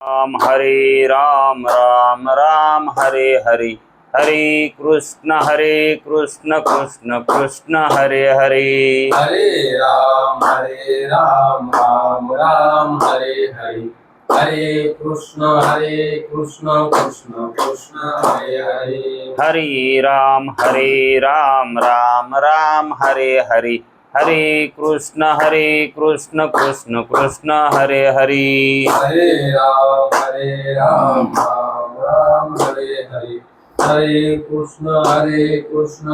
राम हरे राम राम राम हरे हरे हरे कृष्ण कृष्ण कृष्ण हरे हरे हरे राम राम राम हरे हरे हरे कृष्ण कृष्ण कृष्ण हरे हरे हरे राम राम राम हरे हरे हरे कृष्ण कृष्ण कृष्ण हरे हरे हरे राम राम राम हरे हरे हरे कृष्ण कृष्ण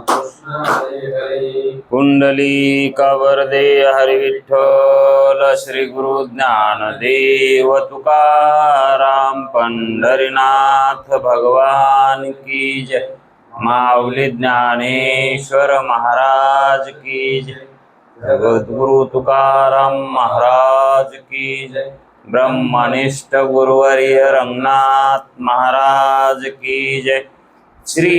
कृष्ण हरे हरे कुंडली कवरदे हरि विठ्ठल श्री गुरु ज्ञानदेव तुकाराम पंढरीनाथ भगवान की जय। माऊली ज्ञानेश्वर महाराज की जय। जगद्गुरु तुकाराम महाराज की जय। ब्रह्मनिष्ठ गुरुवर्य रंगनाथ महाराज की जय। श्री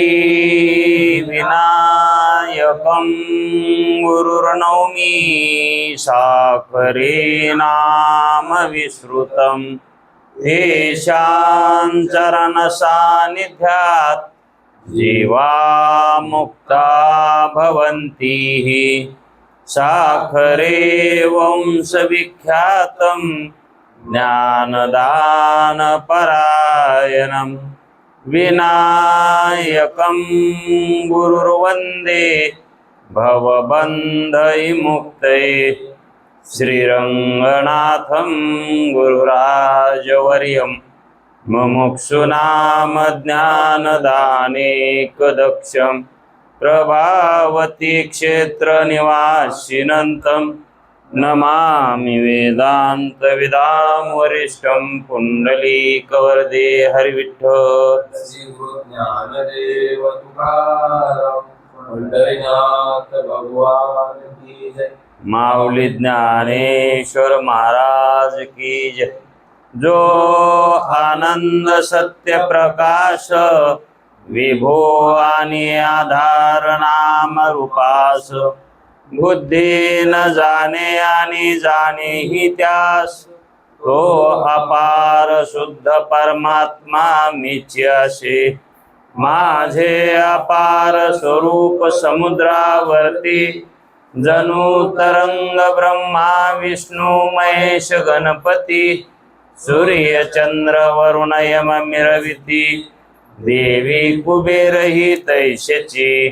विनायकं गुरुर्नौमि साखरे नाम विश्रुतं तेषां चरणसान्निध्यात् जीवा मुक्ता भवन्ति। साखरे वंशविख्यातं ज्ञानदानपरायणम् विनायकं गुरुर्वन्दे भवबन्धविमुक्तये। श्रीरङ्गनाथं गुरुराजवर्यं मुमुक्षूणां ज्ञानदानेकदक्षं प्रभावती क्षेत्रनिवासिनं नमामि वेदान्तविदां वरिष्ठं पुण्डलीकवरदे हरिविठ्ठल। श्री गुरु ज्ञानदेव तुकाराम पंढरीनाथ भगवान की जय। माऊली ज्ञानेश्वर महाराज की जय। जो आनंद सत्य प्रकाश विभो आणि आधार नाम रूपास बुद्धी न जाणे आणि जाणे ही त्यास तो अपार शुद्ध परमात्मा मीच असे। माझे अपार स्वरूप समुद्रावरती जणू तरंग ब्रह्मा विष्णू महेश गणपती सूर्य चंद्र वरुण यम मिरविती देवी कुबेर ही तैशेची।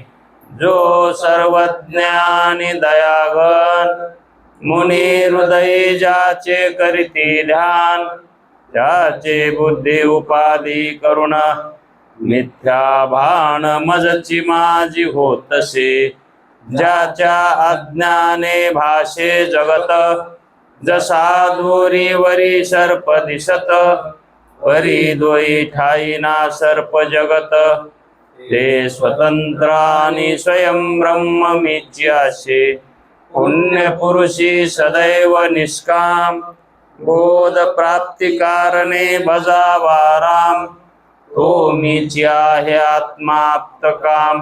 जो सर्वज्ञानी दयाघन मुनी हृदय ज्याचे करीती ध्यान त्याचे बुद्धी उपाधी करुण मिथ्या भान मजची माझी होतसे। ज्याच्या अज्ञाने भाषे जगत जसा दोरीवरी सर्प दिसत परी दोई ठाईना सर्प जगत ते स्वतंत्र आणि स्वयं ब्रह्म मीच असे। पुण्य पुरुषी सदैव निष्काम बोध प्राप्ती कारणे भजावा राम। तो मीच आहे आत्माप्त काम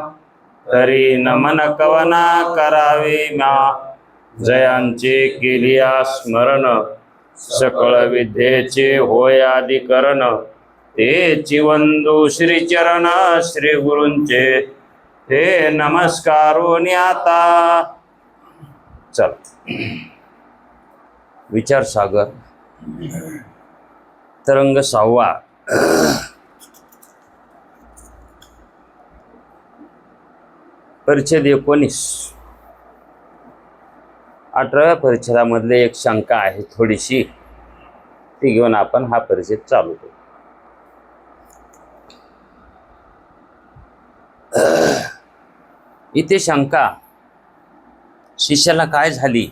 तरी नमन कवना करावे मा। जयांचे केलिया स्मरण सकळ विद्येचे होय अधिकरण तेची वंदू श्रीचरण श्री गुरूंचे ते नमस्कारोनी आता। चल विचार सागर तरंग 6वा परिच्छेद 19। 18व्या परिच्छेदामधले एक शंका आहे थोडीशी, ती घेऊन आपण हा परिच्छेद चालू करू। इथे शंका शिष्याला काय झाली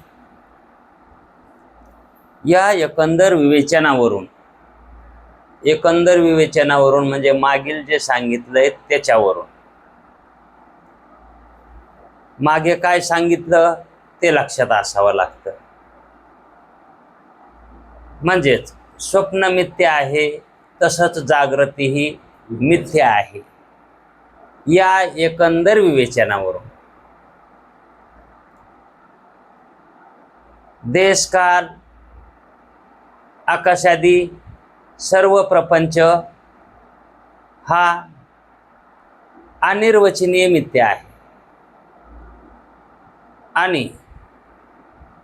या एकंदर विवेचनावरून म्हणजे मागील जे सांगितलंय त्याच्यावरून, मागे काय सांगितलं ते लक्षात असावं लागतं। म्हणजेच स्वप्न मिथ्या आहे तसंच जागृतीही मिथ्या आहे या एकंदर विवेचनावरून देशकाल आकाशादी सर्व प्रपंच हा अनिर्वचनीय मिथ्या आहे. आणि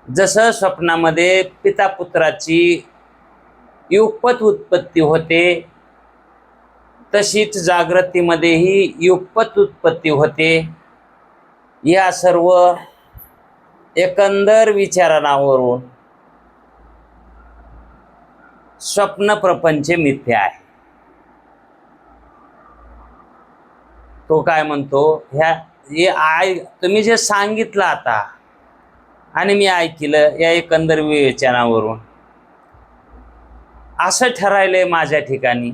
जसं स्वप्नामध्ये पिता पुत्राची युगपत उत्पत्ती होते, तशीच जागृतीमध्येही युगपत उत्पत्ती होते. या सर्व एकंदर विचारणावरून स्वप्न प्रपंच मिथ्या आहे. तो काय म्हणतो, तुम्ही जे सांगितलं आता आणि मी ऐकलं, या एकंदर विवेचनावरून असं ठरायलंय माझ्या ठिकाणी,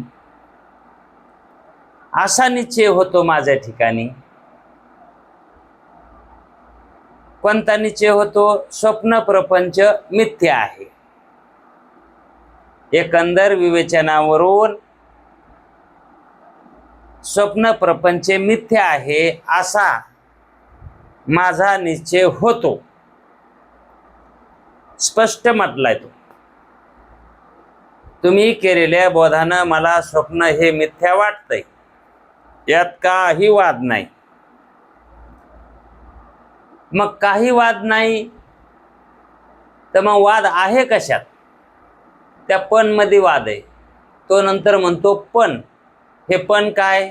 असा निश्चय होतो माझ्या ठिकाणी. कोणता निश्चय होतो? स्वप्न प्रपंच मिथ्या आहे. एकंदर विवेचनावरून स्वप्न प्रपंच मिथ्या आहे असा माझा निश्चय होतो. स्पष्ट म्हटलाय तो. तुम्ही केलेल्या बोधानं मला स्वप्न हे मिथ्या वाटतंय, यात काही वाद नाही. मग काही वाद नाही तर मग वाद आहे कशात? त्या पण मध्ये वाद आहे. तो नंतर म्हणतो पण. हे पण काय?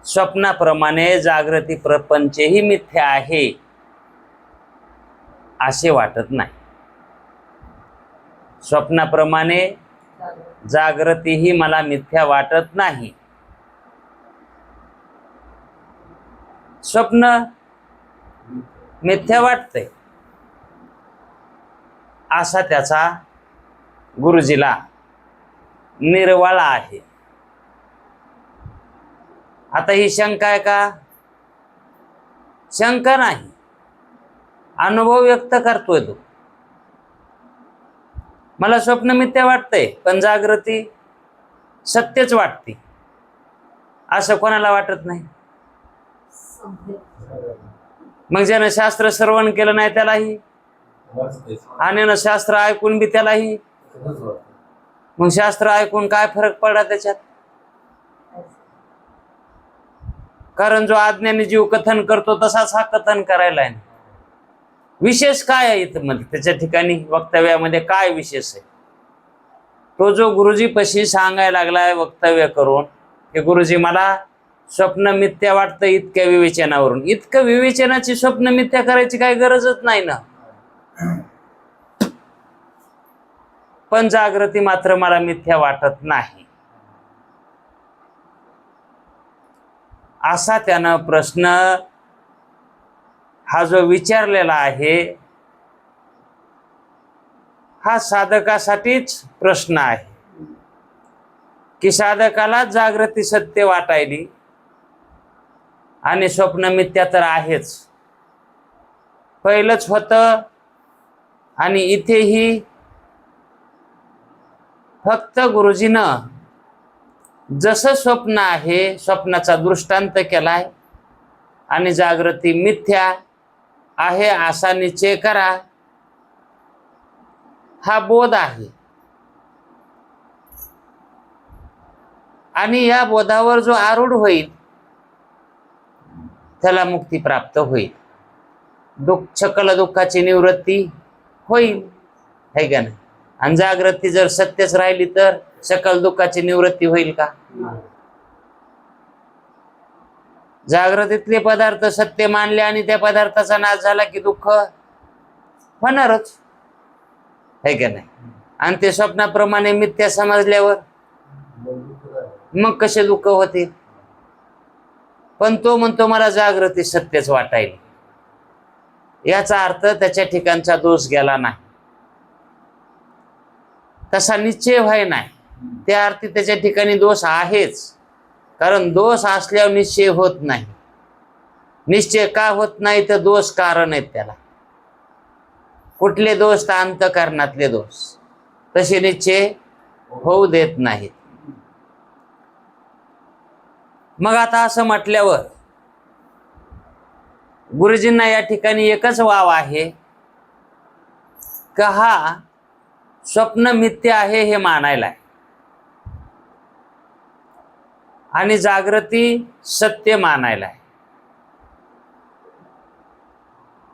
स्वप्नाप्रमाणे जागृती प्रपंचही मिथ्या आहे असे वाटत नाही. स्वप्नाप्रमाणे जागृतीही मला मिथ्या वाटत नाही. स्वप्न मिथ्या वाटतंय असा त्याचा गुरुजीला निर्वाळा आहे. आता ही शंका आहे का? शंका नाही, अनुभव व्यक्त करतोय तो. मला स्वप्न मिथ्या वाटतंय पण जागृती सत्यच वाटते असं कोणाला वाटत नाही. मग ज्यानं शास्त्र श्रवण केलं नाही त्यालाही, आणि शास्त्र ऐकून बी त्यालाही. मग शास्त्र ऐकून काय फरक पडला त्याच्यात? कारण जो अज्ञानी जीव कथन करतो तसाच हा कथन करायला आहे. विशेष काय आहे इथं मध्ये? त्याच्या ठिकाणी वक्तव्यामध्ये काय विशेष आहे? तो जो गुरुजी पशी सांगायला लागलाय वक्तव्य करून की गुरुजी मला स्वप्न मिथ्या वाटतं इतक्या विवेचनावरून. इतकं विवेचनाची स्वप्न मिथ्या करायची काही गरजच नाही ना. पण जागृती मात्र मला मिथ्या वाटत नाही असा त्यानं प्रश्न हा जो विचारलेला आहे हा साधकासाठीच प्रश्न आहे की साधकाला जागृती सत्य वाटायली आणि स्वप्न मिथ्या तर आहेच. पहिलंच होतं आणि इथेही फक्त गुरुजीनं जसं स्वप्न आहे स्वप्नाचा दृष्टांत केलाय आणि जागृती मिथ्या आहे असा निश्चय करा, हा बोध आहे. आणि या बोधावर जो आरूढ होईल त्याला मुक्ती प्राप्त होईल, सकल दुःखाची निवृत्ती होईल, है का नाही? आणि जागृती जर सत्यच राहिली तर सकल दुःखाची निवृत्ती होईल का? जागृतीतले पदार्थ सत्य मानले आणि त्या पदार्थाचा नाश झाला की दुःख होणारच, है का नाही? आणि ते स्वप्नाप्रमाणे मिथ्या समजल्यावर मग कसे दुःख होते? पण तो म्हणतो मला जागृती सत्यच वाटायली. याचा अर्थ त्याच्या ठिकाणचा दोष गेला नाही, तसा निश्चय व्हाय नाही. त्या अर्थी त्याच्या ठिकाणी दोष आहेच, कारण दोष असल्यावर निश्चय होत नाही. निश्चय का होत नाही तर दोष कारण आहेत त्याला. कुठले दोष? तर अंतःकरणातले दोष. तसे निश्चय होऊ देत नाहीत. मग आता असं म्हटल्यावर गुरुजींना या ठिकाणी एकच वाव आहे का हा स्वप्न मिथ्या आहे हे मानायला आहे आणि जागृती सत्य मानायला आहे.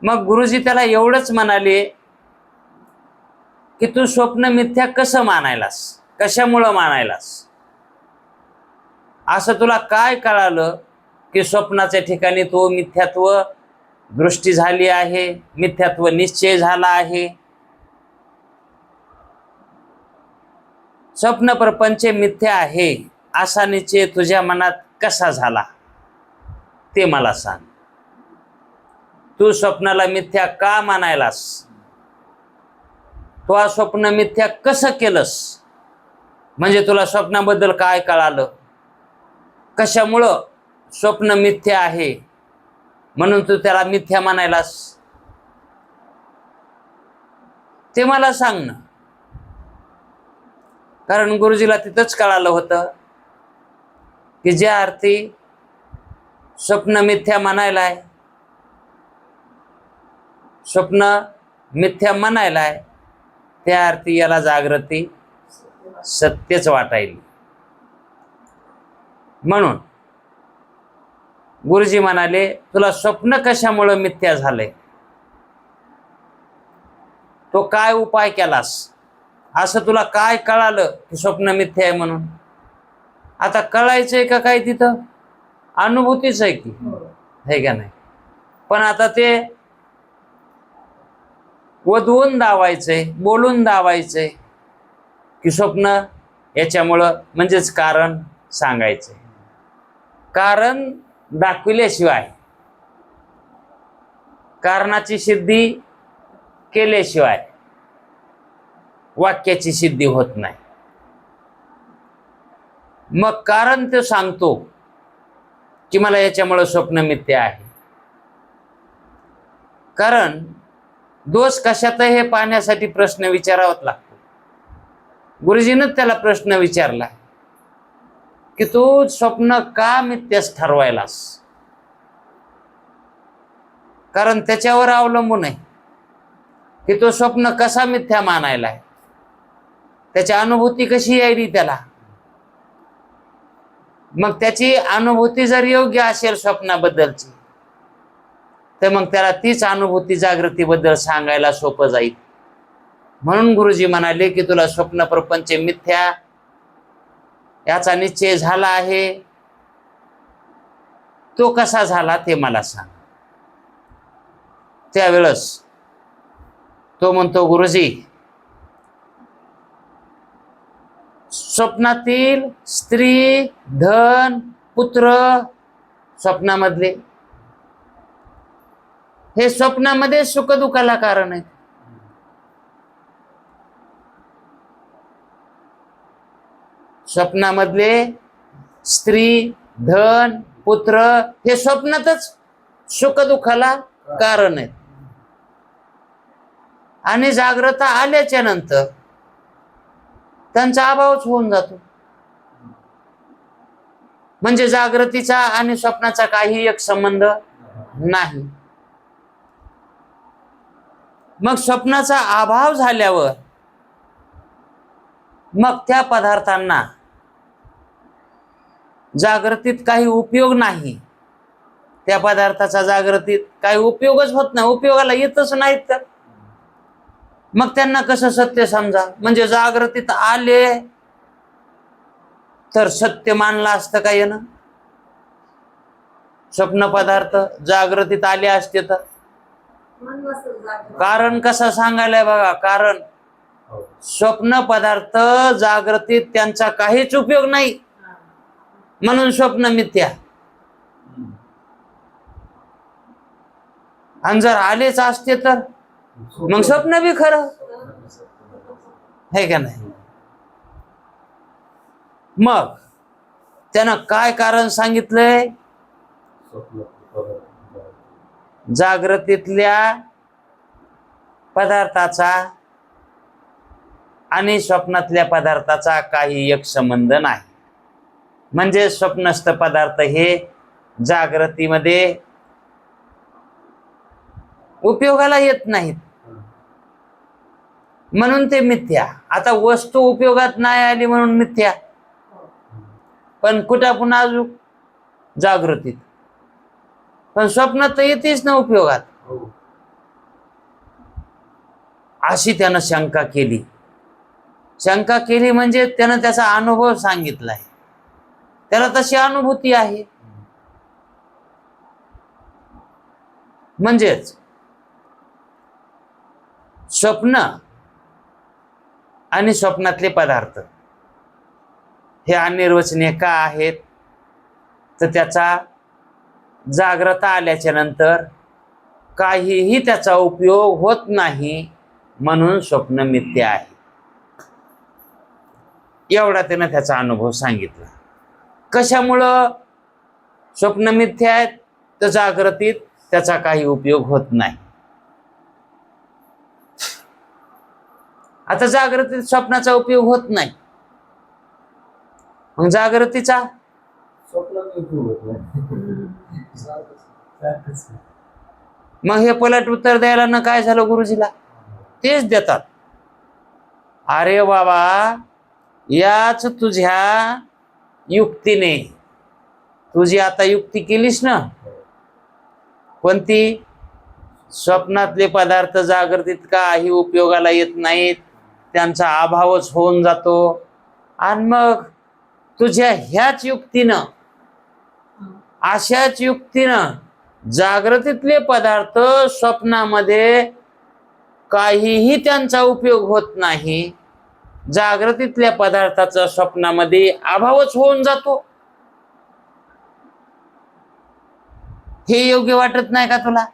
मग गुरुजी त्याला एवढंच म्हणाले की तू स्वप्न मिथ्या कसं मानायलास, कशामुळं मानायलास? असं तुला काय कळालं की स्वप्नाच्या ठिकाणी तो मिथ्यात्व दृष्टी झाली आहे, मिथ्यात्व निश्चय झाला आहे? स्वप्न प्रपंच मिथ्या आहे असा निश्चय तुझ्या मनात कसा झाला ते मला सांग. तू स्वप्नाला मिथ्या का मानायलास? तू स्वप्न मिथ्या कसं केलंस? म्हणजे तुला स्वप्नाबद्दल काय कळालं, कशामुळं स्वप्न मिथ्या आहे म्हणून तू त्याला मिथ्या मानायलास, ते मला सांग ना. कारण गुरुजीला तिथंच कळालं होतं की ज्या अर्थी स्वप्न मिथ्या म्हणायलाय, स्वप्न मिथ्या म्हणायलाय, त्या अर्थी याला जागृती सत्यच वाटायली. म्हणून गुरुजी म्हणाले तुला स्वप्न कशामुळे मिथ्या झालंय, तो काय उपाय केलास, असं तुला काय कळालं की स्वप्न मिथ्या आहे म्हणून? आता कळायचंय का काय? तिथं अनुभूतीच आहे की, है का नाही? पण आता ते वधवून दावायचंय, बोलून दावायचंय की स्वप्न याच्यामुळं, म्हणजेच कारण सांगायचंय. कारण दाखविल्याशिवाय, कारणाची सिद्धी केल्याशिवाय वाक्याची सिद्धी होत नाही. मग कारण ते सांगतो की मला याच्यामुळे स्वप्न मिथ्या आहे. कारण दोष कशात आहे हे पाहण्यासाठी प्रश्न विचारावाच लागतो. गुरुजीनं त्याला प्रश्न विचारला की तू स्वप्न का मिथ्याच ठरवायलास? कारण त्याच्यावर अवलंबून आहे की तो स्वप्न कसा मिथ्या मानायलाय, त्याची अनुभूती कशी यायली त्याला. मग त्याची अनुभूती जर योग्य असेल स्वप्नाबद्दलची, तर मग त्याला तीच अनुभूती जागृतीबद्दल सांगायला सोपं जाईल. म्हणून गुरुजी म्हणाले की तुला स्वप्न प्रपंच मिथ्या याचा निश्चय झाला आहे, तो कसा झाला ते मला सांग. त्यावेळेस तो म्हणतो गुरुजी, स्वप्नातील स्त्री, धन, पुत्र, स्वप्नामधले हे स्वप्नामध्ये सुखदुःखाला कारण आहे. स्वप्नामधले स्त्री, धन, पुत्र हे स्वप्नातच सुखदुःखाला कारण आहेत. आणि जागृता आल्याच्या नंतर त्यांचा अभावच होऊन जातो. म्हणजे जागृतीचा आणि स्वप्नाचा काही एक संबंध नाही. मग स्वप्नाचा अभाव झाल्यावर मग त्या पदार्थांना जागृतीत काही उपयोग नाही. त्या पदार्थाचा जागृतीत काही उपयोगच होत नाही, उपयोगाला येतच नाहीत. तर मग त्यांना कसं सत्य समजा? म्हणजे जागृतीत आले तर सत्य मानलं असतं का येणं? स्वप्न पदार्थ जागृतीत आले असते तर कारण कसं सांगायलाय बघा. कारण स्वप्न पदार्थ जागृतीत त्यांचा काहीच उपयोग नाही म्हणून स्वप्न मिथ्या. आणि जर आलेच असते तर मग स्वप्न बी खरं है का नाही? मग त्यानं काय कारण सांगितलंय? जागृतीतल्या पदार्थाचा आणि स्वप्नातल्या पदार्थाचा काही एक संबंध नाही. म्हणजे स्वप्नस्थ पदार्थ हे जागृतीमध्ये उपयोगाला येत नाहीत. म्हणून ते मिथ्या. आता वस्तू उपयोगात नाही आली म्हणून मिथ्या, पण कुठं पुन्हा अजून जागृतीत. पण स्वप्नात तर येतेच ना उपयोगात. हो. अशी त्यानं शंका केली. शंका केली म्हणजे त्यानं त्याचा अनुभव सांगितलाय, त्याला तशी अनुभूती आहे. म्हणजेच स्वप्न आणि स्वप्नातले पदार्थ हे अनिर्वचनीय का आहेत, तर त्याचा जाग्रता आल्याच्या नंतर काहीही त्याचा उपयोग होत नाही, म्हणून स्वप्न मिथ्या आहे. एवढा त्यानं त्याचा अनुभव सांगितला. कशामुळं स्वप्न मिथ्या आहेत, तर जागृतीत त्याचा काही उपयोग होत नाही. आता जागृतीत स्वप्नाचा उपयोग होत नाही, मग जागृतीचा स्वप्नात उपयोग होत नाही. मग हे पलट उत्तर द्यायला न काय झालं गुरुजीला, तेच देतात. अरे बाबा, याच तुझ्या युक्तीने, तुझी आता युक्ती केलीस ना, कोणती? स्वप्नातले पदार्थ जागृतीत काही उपयोगाला येत नाहीत, त्यांचा अभावच होऊन जातो. आणि मग तुझ्या ह्याच युक्तीनं, अशाच युक्तीनं जागृतीतले पदार्थ स्वप्नामध्ये काहीही त्यांचा उपयोग होत नाही, जागृतीतल्या पदार्थाचा स्वप्नामध्ये अभावच होऊन जातो. हे योग्य वाटत नाही का तुला?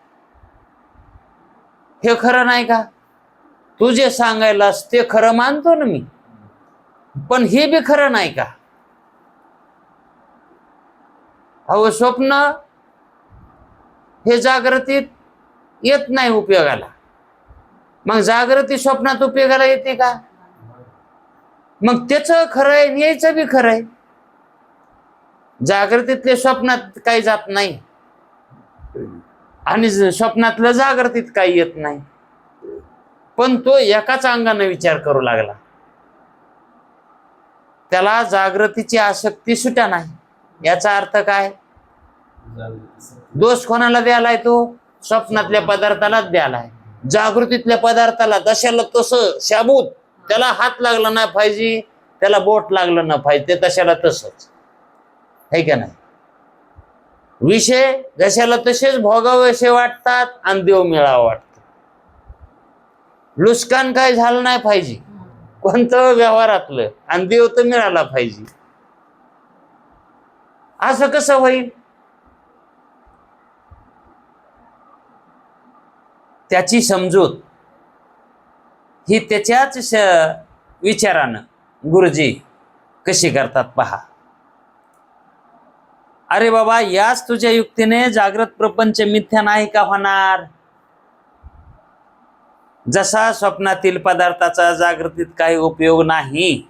हे खरं नाही का? तू जे सांगायलास ते खरं मानतो ना मी, पण हे बी खरं नाही का? अहो, स्वप्न हे जागृतीत येत नाही उपयोगाला, मग जागृती स्वप्नात उपयोगाला येते का? मग त्याचं खरंय, यायचं बी खरंय. जागृतीतले स्वप्नात काही जात नाही आणि स्वप्नातलं जागृतीत काही येत नाही, पण तो एकाच अंगाने विचार करू लागला. त्याला जागृतीची आसक्ती सुटा नाही. याचा अर्थ काय? दोष कोणाला द्यालाय? तो स्वप्नातल्या पदार्थालाच द्यालाय. जागृतीतल्या पदार्थाला जशाला तसं शाबूत, त्याला हात लागला नाही पाहिजे, त्याला बोट लागलं नाही पाहिजे, ते तशाला तसंच आहे का नाही? विषय जशाला तसेच भोगावेसे वाटतात आणि देव मिळावा वाटतं. लुस्कान काय झालं नाही पाहिजे कोणतं व्यवहारातलं, आणि देव तर मिळाला पाहिजे. असं कसं होईल? त्याची समजूत ही त्याच्याच विचारानं गुरुजी कशी करतात पहा. अरे बाबा, याच तुझ्या युक्तीने जागृत प्रपंच मिथ्या नाही का होणार? जसा स्वप्नातील पदार्थाचा जागृतीत काही उपयोग नाही,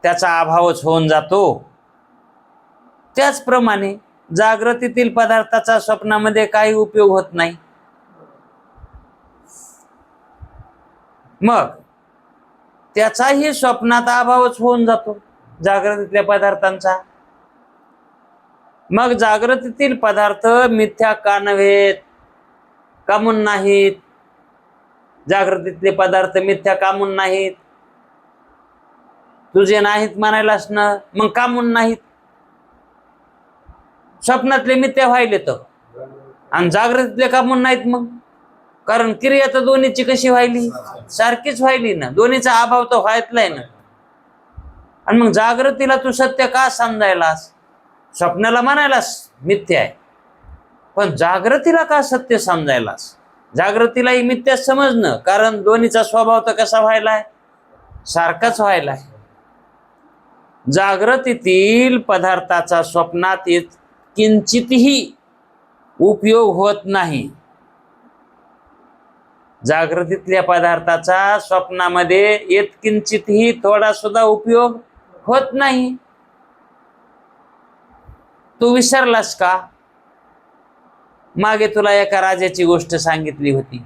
त्याचा अभावच होऊन जातो, त्याचप्रमाणे जागृतीतील पदार्थाचा स्वप्नामध्ये काही उपयोग होत नाही. मग त्याचाही स्वप्नात अभावच होऊन जातो जागृतीतल्या पदार्थांचा. मग जागृतीतील पदार्थ मिथ्या का नव्हेत? कामून नाहीत? जागृतीतले पदार्थ मिथ्या कामून नाहीत? तुझे नाहीत म्हणायलास ना, मग कामून नाहीत? स्वप्नातले मिथ्या व्हायले तर, आणि जागृतीतले कामून नाहीत. मग कारण क्रिया तर दोन्हीची कशी व्हायली? सारखीच व्हायली ना, दोन्हीचा अभाव तर व्हायतलाय ना. आणि मग जागृतीला तू सत्य का समजायलास? स्वप्नाला म्हणायलास मिथ्या आहे, पण जागृतीला का सत्य समजायलास? जागृतीलाही मिथ्या समजणं, कारण दोन्हीचा स्वभाव तर कसा व्हायलाय? सारखाच व्हायलाय. जागृतीतील पदार्थाचा स्वप्नात किंचितही उपयोग होत नाही, जागृतीतल्या पदार्थाचा स्वप्नामध्ये किंचितही थोडा सुद्धा उपयोग होत नाही. तू विसरलास का? मागे तुला एका राजाची गोष्ट सांगितली होती.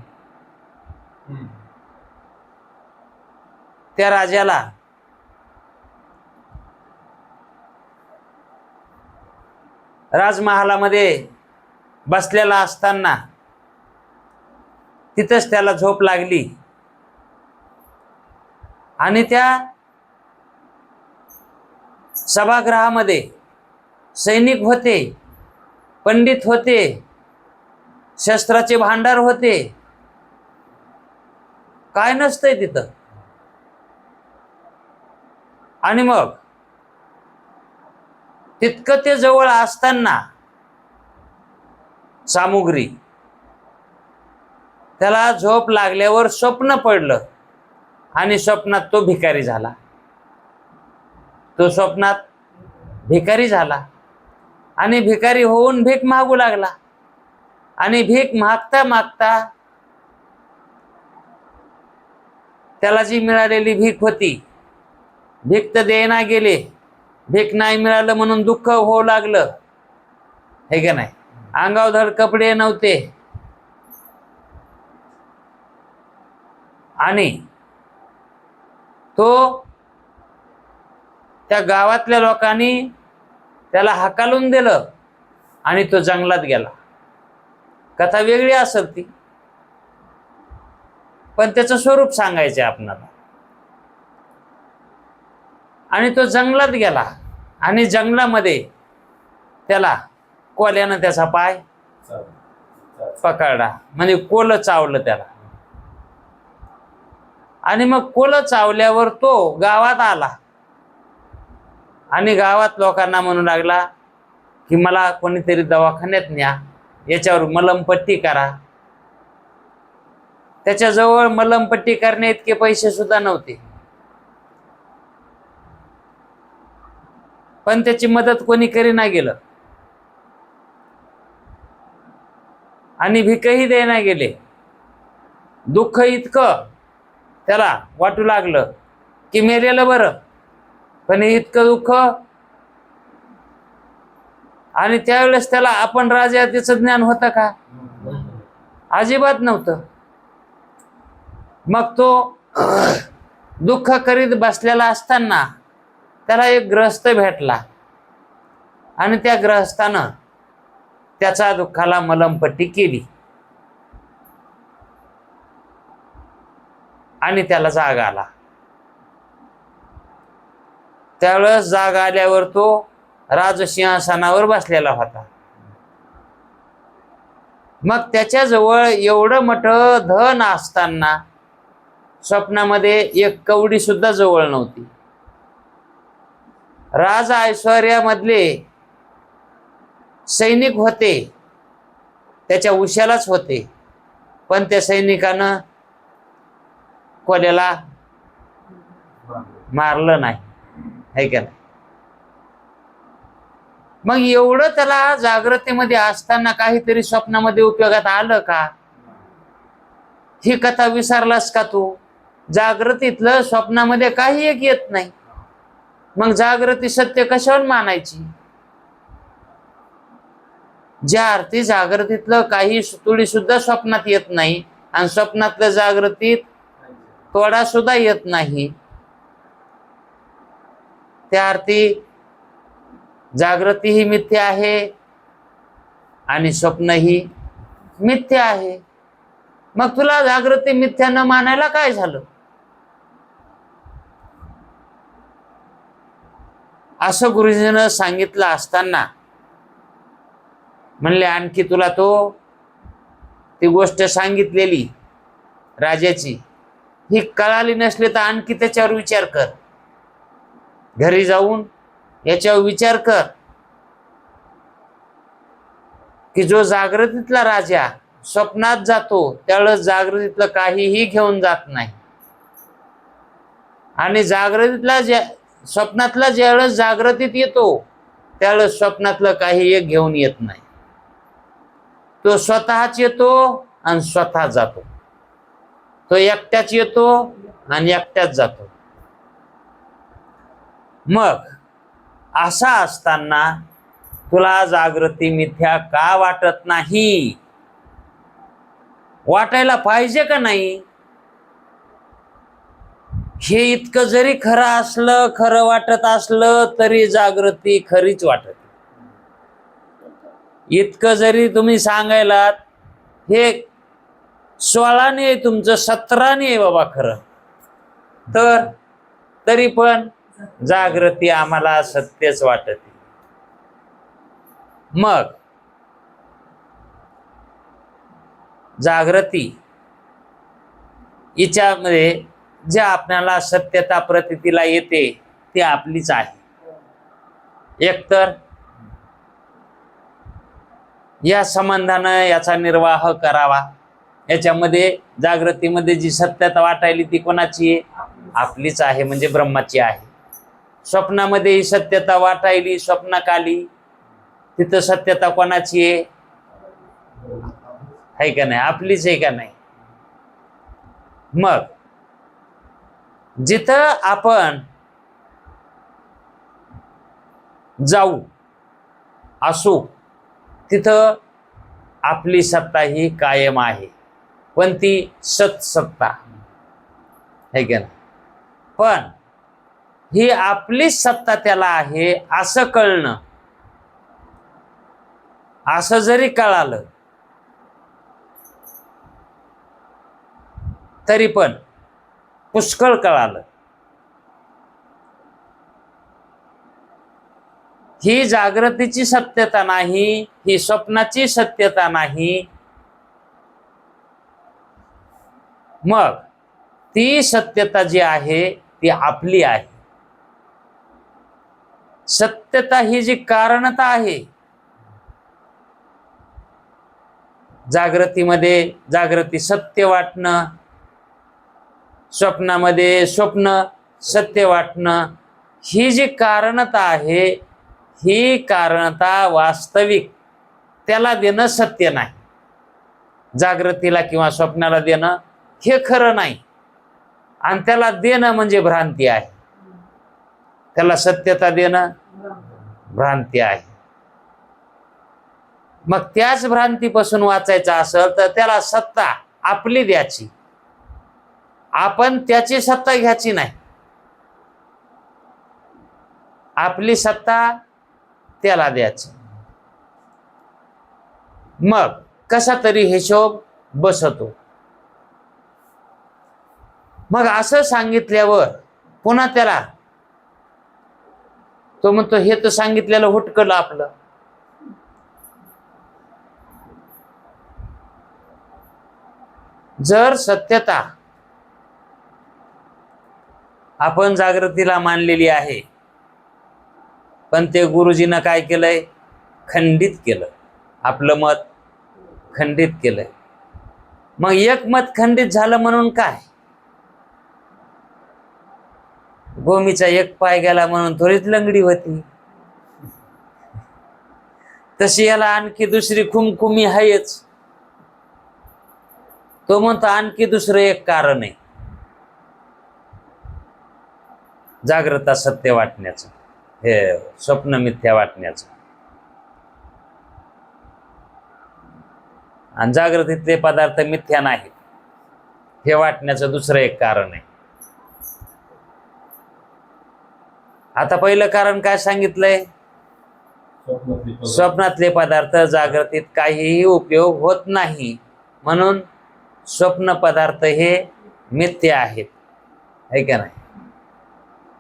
त्या राजाला राजमहालामध्ये बसलेला असताना तिथंच त्याला झोप लागली आणि त्या सभागृहामध्ये सैनिक होते, पंडित होते, शस्त्राचे भांडार होते, काय नसतंय तिथं. आणि मग तितकं ते जवळ असताना सामुग्री त्याला झोप लागल्यावर स्वप्न पडलं आणि स्वप्नात तो भिकारी झाला. तो स्वप्नात भिकारी झाला आणि भिकारी होऊन भीक मागू लागला. आणि भीक मागता मागता त्याला जी मिळालेली भीक होती, भीक तर देना गेले, भीक नाही मिळालं म्हणून दुःख होऊ लागलं, हे का नाही. अंगावर धड कपडे नव्हते आणि तो त्या गावातल्या लोकांनी त्याला हाकालून दिलं आणि तो जंगलात गेला. कथा वेगळी असेल ती, पण त्याचं स्वरूप सांगायचं आपणाला. आणि तो जंगलात गेला आणि जंगलामध्ये त्याला कोल्यानं त्याचा पाय पकडला, म्हणजे कोलं चावलं त्याला. आणि मग कोलं चावल्यावर तो गावात आला आणि गावात लोकांना म्हणू लागला की मला कोणीतरी दवाखान्यात न्या, याच्यावर मलमपट्टी करा. त्याच्याजवळ मलमपट्टी करण्या इतके पैसे सुद्धा नव्हते, पण त्याची मदत कोणी करीना गेलं आणि भिकही देना गेले. दुःख इतकं त्याला वाटू लागलं की मेलेलं बरं, पण इतकं दुःख. आणि त्यावेळेस त्याला आपण राजा त्याचं ज्ञान होतं का? अजिबात नव्हतं. मग तो दुःख करीत बसलेला असताना त्याला एक ग्रहस्थ भेटला आणि त्या ग्रहस्थानं त्याच्या दुःखाला मलमपट्टी केली आणि त्याला जाग आला. त्यावेळेस जाग आल्यावर तो राजसिंहासनावर बसलेला होता. मग त्याच्याजवळ एवढं मोठं धन असताना स्वप्नामध्ये एक कवडी सुद्धा जवळ नव्हती. राज ऐश्वर्यामधले सैनिक होते, त्याच्या उशालाच होते, पण त्या सैनिकानं कोल्याला मारलं नाही, है का नाही. मग एवढं त्याला जागृतीमध्ये असताना काहीतरी स्वप्नामध्ये उपयोगात आलं का? ही कथा विसरलास का तू? जागृतीतलं स्वप्नामध्ये काही एक येत नाही, मग जागृती सत्य कशावर मानायची? ज्या अर्थी जागृतीतलं काही तुळी सुद्धा स्वप्नात येत नाही आणि स्वप्नातलं जागृतीत तोडा सुद्धा येत नाही, त्या अर्थी जागृती ही मिथ्या आहे आणि स्वप्न ही मिथ्या आहे. मग तुला जागृती मिथ्या न मानायला काय झालं? असं गुरुजीनं सांगितलं असताना म्हणले आणखी तुला ती गोष्ट सांगितलेली राजाची ही कळाली नसली तर आणखी त्याच्यावर विचार कर. घरी जाऊन याच्यावर विचार कर की जो जागृतीतला राजा स्वप्नात जातो त्यावेळेस जागृतीतलं काहीही घेऊन जात नाही, आणि जागृतीतला स्वप्नातला ज्यावेळेस जागृतीत येतो त्यावेळेस स्वप्नातलं काही एक घेऊन येत नाही. तो स्वतःच येतो आणि स्वतः जातो, तो एकट्याच येतो आणि एकट्याच जातो. मग असा असताना तुला जागृती मिथ्या का वाटत नाही? वाटायला पाहिजे का नाही? हे इतकं जरी खरं असलं, खरं वाटत असलं तरी जागृती खरीच वाटत. इतकं जरी तुम्ही सांगायलात हे 16ने आहे तुमचं, 17ने आहे बाबा खरं, तर तरी पण जागृती आम्हाला सत्यच वाटते. मग जागृती हिच्यामध्ये जे आपल्याला सत्यता प्रतीतीला येते ती आपलीच आहे. एकतर या संबंधानं याचा निर्वाह करावा, याच्यामध्ये जागृतीमध्ये जी सत्यता वाटायली ती कोणाची आहे? आपलीच आहे, म्हणजे ब्रह्माची आहे. स्वप्नामध्ये ही सत्यता वाटायली, स्वप्नाकाली, तिथं सत्यता कोणाची आहे? आहे का नाही? आपलीच आहे का नाही? मग जिथं आपण जाऊ असू तिथं आपली सत्ता ही कायम आहे, पण ती सत्सत्ता आहे का नाही? पण ही आपलीच सत्ता त्याला आहे असं कळणं, असं जरी कळालं तरी पण पुष्कळ कळालं. ही जागृतीची सत्यता नाही, ही स्वप्नाची सत्यता नाही. मग ती सत्यता जी आहे ती आपली आहे. सत्यता ही जी कारणता आहे, जागृतीमध्ये जागृती सत्य वाटणं, स्वप्नामध्ये स्वप्न सत्य वाटणं, ही जी कारणता आहे ही कारणता वास्तविक त्याला देणं सत्य नाही. जागृतीला किंवा स्वप्नाला देणं हे खरं नाही, आणि त्याला देणं म्हणजे भ्रांती आहे. त्याला सत्यता देणं भ्रांती आहे. मग त्याच भ्रांतीपासून वाचायचं असेल तर त्याला सत्ता आपली द्यायची, आपण त्याची सत्ता घ्यायची नाही. आपली सत्ता त्याला द्यायची. मग कसा तरी हिशोब बसतो. मग असं सांगितल्यावर पुन्हा त्याला तो म्हणतो हे तर सांगितलेलं हुटकलं आपलं. जर सत्यता आपण जागृतीला मानलेली आहे, पण ते गुरुजीनं काय केलंय? खंडित केलं. आपलं मत खंडित केलंय. मग एक मत खंडित झालं म्हणून काय? गोमीचा एक पाय गेला म्हणून थोडीच लंगडी होती. तशी याला आणखी दुसरी खुमखुमी आहेच. तो म्हणतो आणखी दुसरं एक कारण आहे जागृता सत्य वाटण्याचं, हे स्वप्न मिथ्या वाटण्याचं. आणि जागृतीतले पदार्थ मिथ्या नाहीत हे वाटण्याचं दुसरं एक कारण आहे. आता पहिलं कारण काय सांगितलंय? स्वप्नातले पदार्थ जागृतीत काहीही उपयोग होत नाही, म्हणून स्वप्न पदार्थ हे मिथ्य आहेत, है का नाही?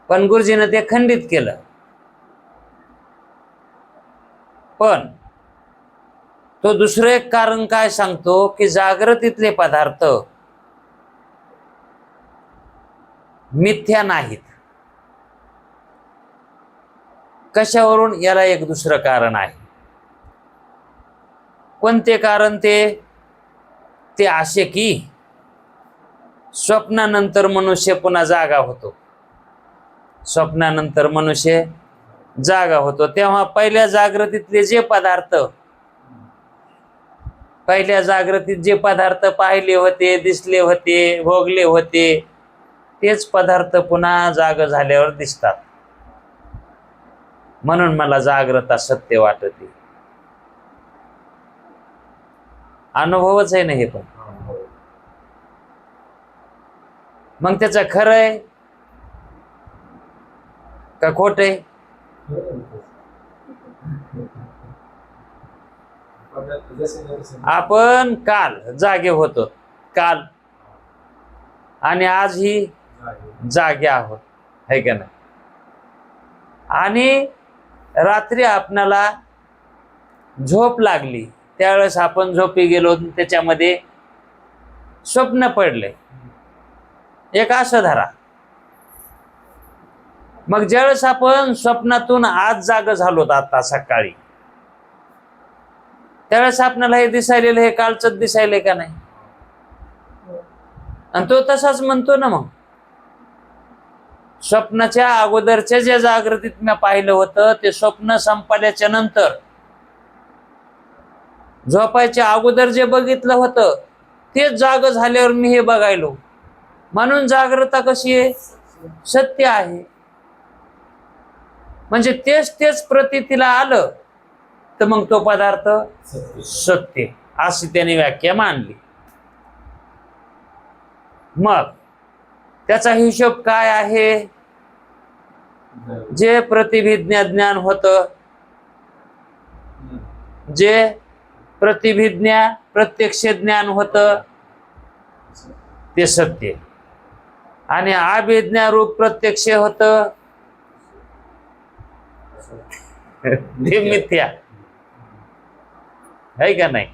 पण गुरुजीनं ते खंडित केलं. पण तो दुसरं एक कारण काय सांगतो की जागृतीतले पदार्थ मिथ्या नाहीत. कशावरून? याला एक दुसरं कारण आहे. कोणते कारण ते? ते असे की स्वप्नानंतर मनुष्य पुन्हा जागा होतो. स्वप्नानंतर मनुष्य जागा होतो तेव्हा पहिल्या जागृतीतले जे पदार्थ, पहिल्या जागृतीत जे पदार्थ पाहिले होते, दिसले होते, भोगले होते, तेच पदार्थ पुन्हा जाग झाल्यावर दिसतात. म्हणून मला जागृता सत्य वाटते. अनुभवच आहे ना हे पण. मग त्याचं खरंय का खोट आहे? आपण काल जागे होतो, काल, आणि आजही जागे आहोत, है का नाही? आणि रात्री आपणाला झोप लागली, त्यावेळेस आपण झोपी गेलो, त्याच्यामध्ये स्वप्न पडले, एक असं धरा. मग ज्यावेळेस आपण स्वप्नातून आज जाग झालो आता सकाळी, त्यावेळेस आपल्याला हे दिसायलेलं हे कालच दिसायले का नाही? आणि तो तसाच म्हणतो ना, मग स्वप्नाच्या अगोदरच्या ज्या जागृतीत मी पाहिलं होतं ते स्वप्न संपल्याच्या नंतर झोपायच्या अगोदर जे बघितलं होतं तेच जाग झाल्यावर मी हे बघायलो. म्हणून जागृता कशी आहे? सत्य आहे. म्हणजे तेच तेच प्रतीतीला आलं तर मग तो पदार्थ सत्य, अशी त्याने व्याख्या मांडली. मग त्याचा हिशोब काय आहे? जे प्रतिभिज्ञा ज्ञान होतं, जे प्रतिभिज्ञा प्रत्यक्ष ज्ञान होतं ते सत्य, आणि अभिज्ञा रूप प्रत्यक्ष होतं ते मिथ्या, है का नाही?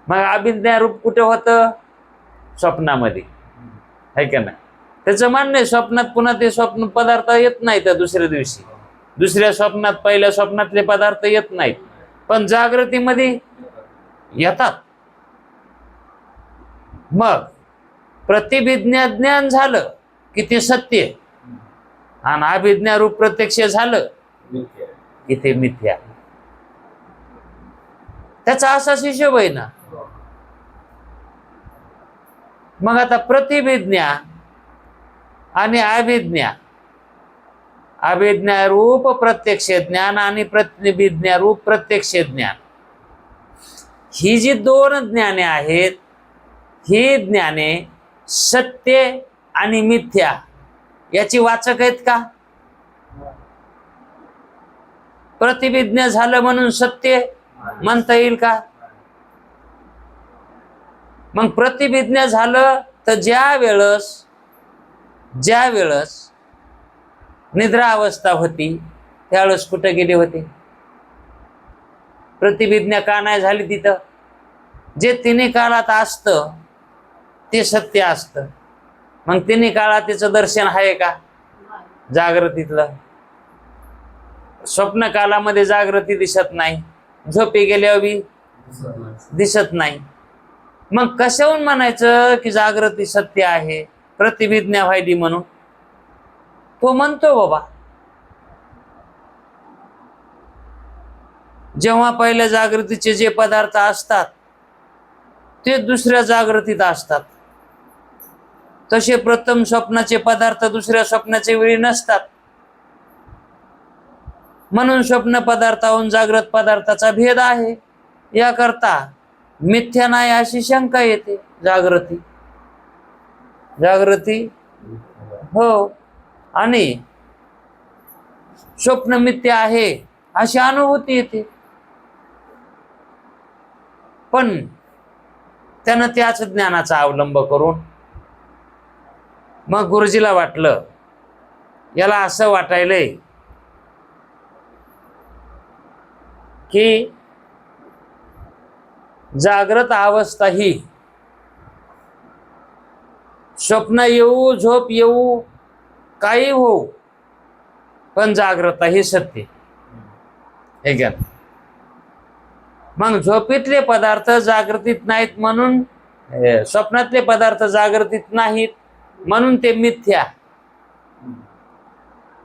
मग अभिज्ञा रूप कुठे होतं? स्वप्नामध्ये, है का नाही? त्याचं म्हणणं आहे स्वप्नात पुन्हा ते स्वप्न पदार्थ येत नाहीत दुसऱ्या दिवशी, दुसऱ्या स्वप्नात पहिल्या स्वप्नातले पदार्थ येत नाहीत, पण जागृतीमध्ये येतात. मग प्रतिभिज्ञा ज्ञान झालं की ते सत्य, आणि अभिज्ञा रूप प्रत्यक्ष झालं की ते मिथ्या. त्याचा असाच हिशोब आहे ना. मग आता प्रतिभिज्ञा आणि अभिज्ञा, अभिज्ञा रूप प्रत्यक्ष ज्ञान आणि प्रतिभिज्ञा रूप प्रत्यक्ष ज्ञान, ही जी दोन ज्ञाने आहेत, ही ज्ञाने सत्य आणि मिथ्या याची वाचक आहेत का? प्रतिभिज्ञा झालं म्हणून सत्य म्हणता येईल का? मग प्रतिभिज्ञा झालं तर ज्या वेळेस निद्रा अवस्था होती त्यावेळेस कुठे गेले होते? प्रतिभिज्ञा का नाही झाली तिथं? जे तिन्ही काळात असतं ते सत्य असतं. मग तिन्ही काळात त्याचं दर्शन आहे का? जागृतीतलं. स्वप्न कालामध्ये जागृती दिसत नाही, झोपी गेल्यावर बी दिसत नाही. मग कशाहून म्हणायचं की जागृती सत्य आहे, प्रतिभिज्ञा व्हायली म्हणून? तो म्हणतो बाबा, जेव्हा पहिल्या जागृतीचे जे पदार्थ असतात ते दुसऱ्या जागृतीत असतात, तसे प्रथम स्वप्नाचे पदार्थ दुसऱ्या स्वप्नाच्या वेळी नसतात. म्हणून स्वप्न पदार्थाहून जागृत पदार्थाचा भेद आहे, याकरता मिथ्या नाही अशी शंका येते. जागृती हो, आणि स्वप्न मिथ्या आहे अशी अनुभूती येते. पण त्यानं त्याच ज्ञानाचा अवलंब करून मग गुरुजीला वाटलं, याला असं वाटायलंय की जागृत अवस्था ही स्वप्न येऊ, झोप येऊ, काही होऊ, पण जागृता ही सत्य आहे. मग झोपेतले पदार्थ जागृतीत नाहीत म्हणून, स्वप्नातले पदार्थ जागृतीत नाहीत म्हणून ते मिथ्या.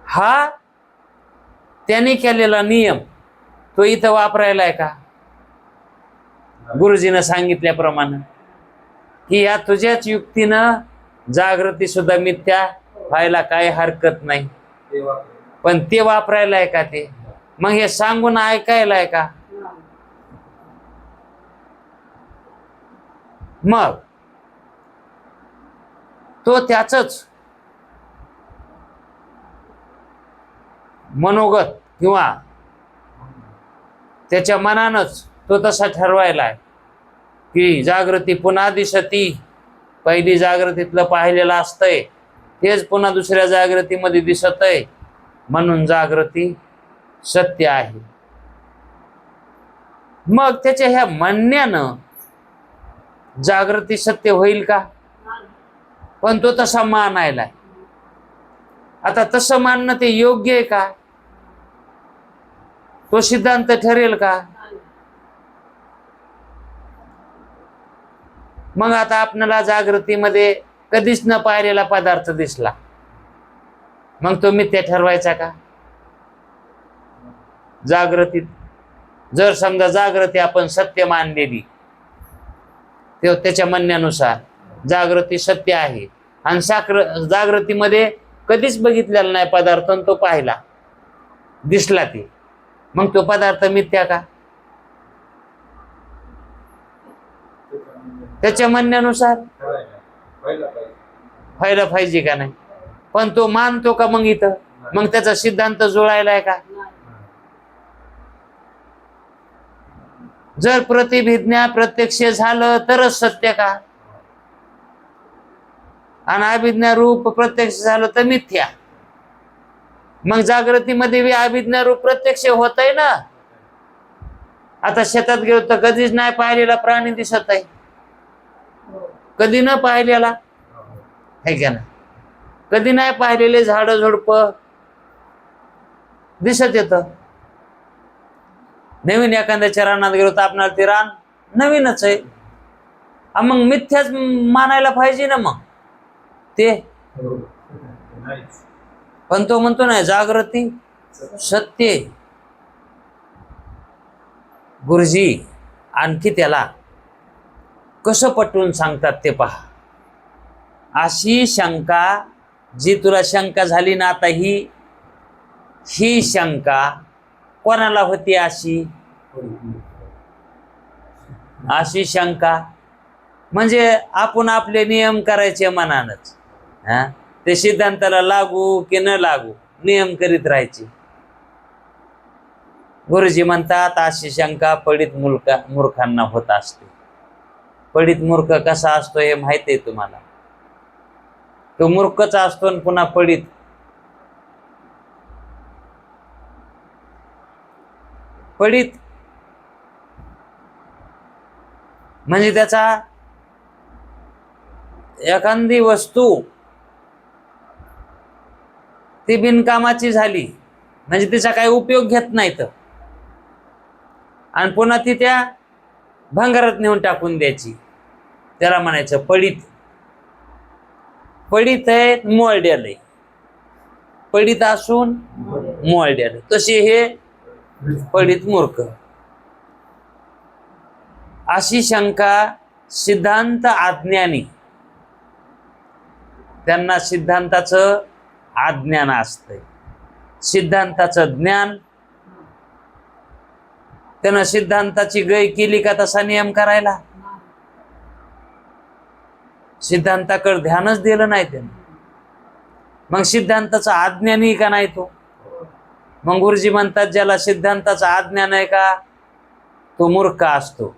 हा त्याने केलेला नियम तो इथं वापरायला आहे का? गुरुजीनं सांगितल्याप्रमाणे की या तुझ्याच युक्तीनं जागृती सुद्धा मिथ्या व्हायला काही हरकत नाही, पण ते वापरायला आहे का? ते मग हे सांगून ऐकायला आहे का? मग तो त्याच मनोगत किंवा त्याच्या मनानच तो तसा ठरवायला की जागृती पुन्हा दिसती, पहिली जागृतीतलं पाहिलेलं असतंय तेच पुन्हा दुसऱ्या जागृतीमध्ये दिसतंय, म्हणून जागृती सत्य आहे. मग त्याच्या ह्या म्हणण्यानं जागृती सत्य होईल का? पण तो तसा मानायलाय. आता तसं मानणं ते योग्य आहे का? तो सिद्धांत ठरेल का? मग आता आपल्याला जागृतीमध्ये कधीच न पाहिलेला पदार्थ दिसला, मग तो मिथ्या ठरवायचा का? जागृतीत जर समजा जागृती आपण सत्य मानलेली, तेव्हा त्याच्या म्हणण्यानुसार जागृती सत्य आहे आणि जागृतीमध्ये कधीच बघितलेला नाही पदार्थ तो पाहिला दिसला, ते मग तो पदार्थ मिथ्या का? त्याच्या म्हणण्यानुसार व्हायला पाहिजे का नाही? पण तो मानतो का मग इथं? मग त्याचा सिद्धांत जुळायलाय का? जर प्रतिभिज्ञा प्रत्यक्ष झालं तरच सत्य का? आणि अभिज्ञा रूप प्रत्यक्ष झालं तर मिथ्या. मग जागृतीमध्ये बी अभिज्ञा रूप प्रत्यक्ष होत आहे ना. आता शेतात गेलो तर कधीच नाही पाहिलेला प्राणी दिसत आहे, कधी न पाहिलेला आहे का ना, कधी नाही पाहिलेले झाड झुडप दिसत येत. नवीन एखाद्याच्या रानात गेलो तर आपणाला ते रान नवीनच आहे, मग मिथ्याच मानायला पाहिजे ना मग ते. पण तो म्हणतो ना जागृती सत्य. गुरुजी आणखी त्याला कसं पटवून सांगतात ते पहा. अशी शंका जी तुला शंका झाली ना आता, ही शंका कोणाला होती? अशी शंका म्हणजे आपण आपले नियम करायचे मनानच, ते सिद्धांताला लागू की न लागू नियम करीत राहायचे. गुरुजी म्हणतात अशी शंका पडित मूर्खांना होत असते. पडित मूर्ख कसा असतो हे माहिती आहे तुम्हाला? तो मूर्खच असतो आणि पुन्हा पडित. पडित म्हणजे त्याचा एखादी वस्तू ती बिनकामाची झाली म्हणजे तिचा काही उपयोग घेत नाहीत आणि पुन्हा ती त्या भंगारात नेऊन टाकून द्यायची, त्याला म्हणायचं पडित. पडित आहे मोळड्याल आहे, पडित असून मोळड्याल, तसे हे पडित मूर्ख. अशी शंका सिद्धांत अज्ञानी, त्यांना सिद्धांताचं अज्ञान असतंय. सिद्धांताचं ज्ञान, त्यानं सिद्धांताची गय केली का तसा नियम करायला? सिद्धांताकडे ध्यानच दिलं नाही त्यानं. मग सिद्धांताचा अज्ञानी का नाही तो? मग गुरुजी म्हणतात ज्याला सिद्धांताचा अज्ञान आहे का तो मूर्ख असतो.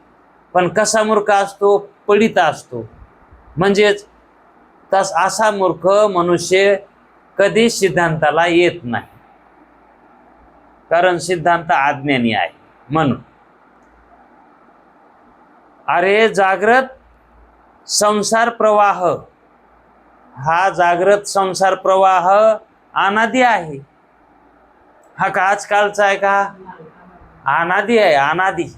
पण कसा मूर्ख असतो? पडित असतो. म्हणजेच असा मूर्ख मनुष्य कधी सिद्धांताला येत नाही, कारण सिद्धांत अज्ञानी आहे म्हणून. अरे जागृत संसार प्रवाह, हा जागृत संसार प्रवाह अनादी आहे. हा का आजकालचा आहे का? अनादी आहे, अनादी.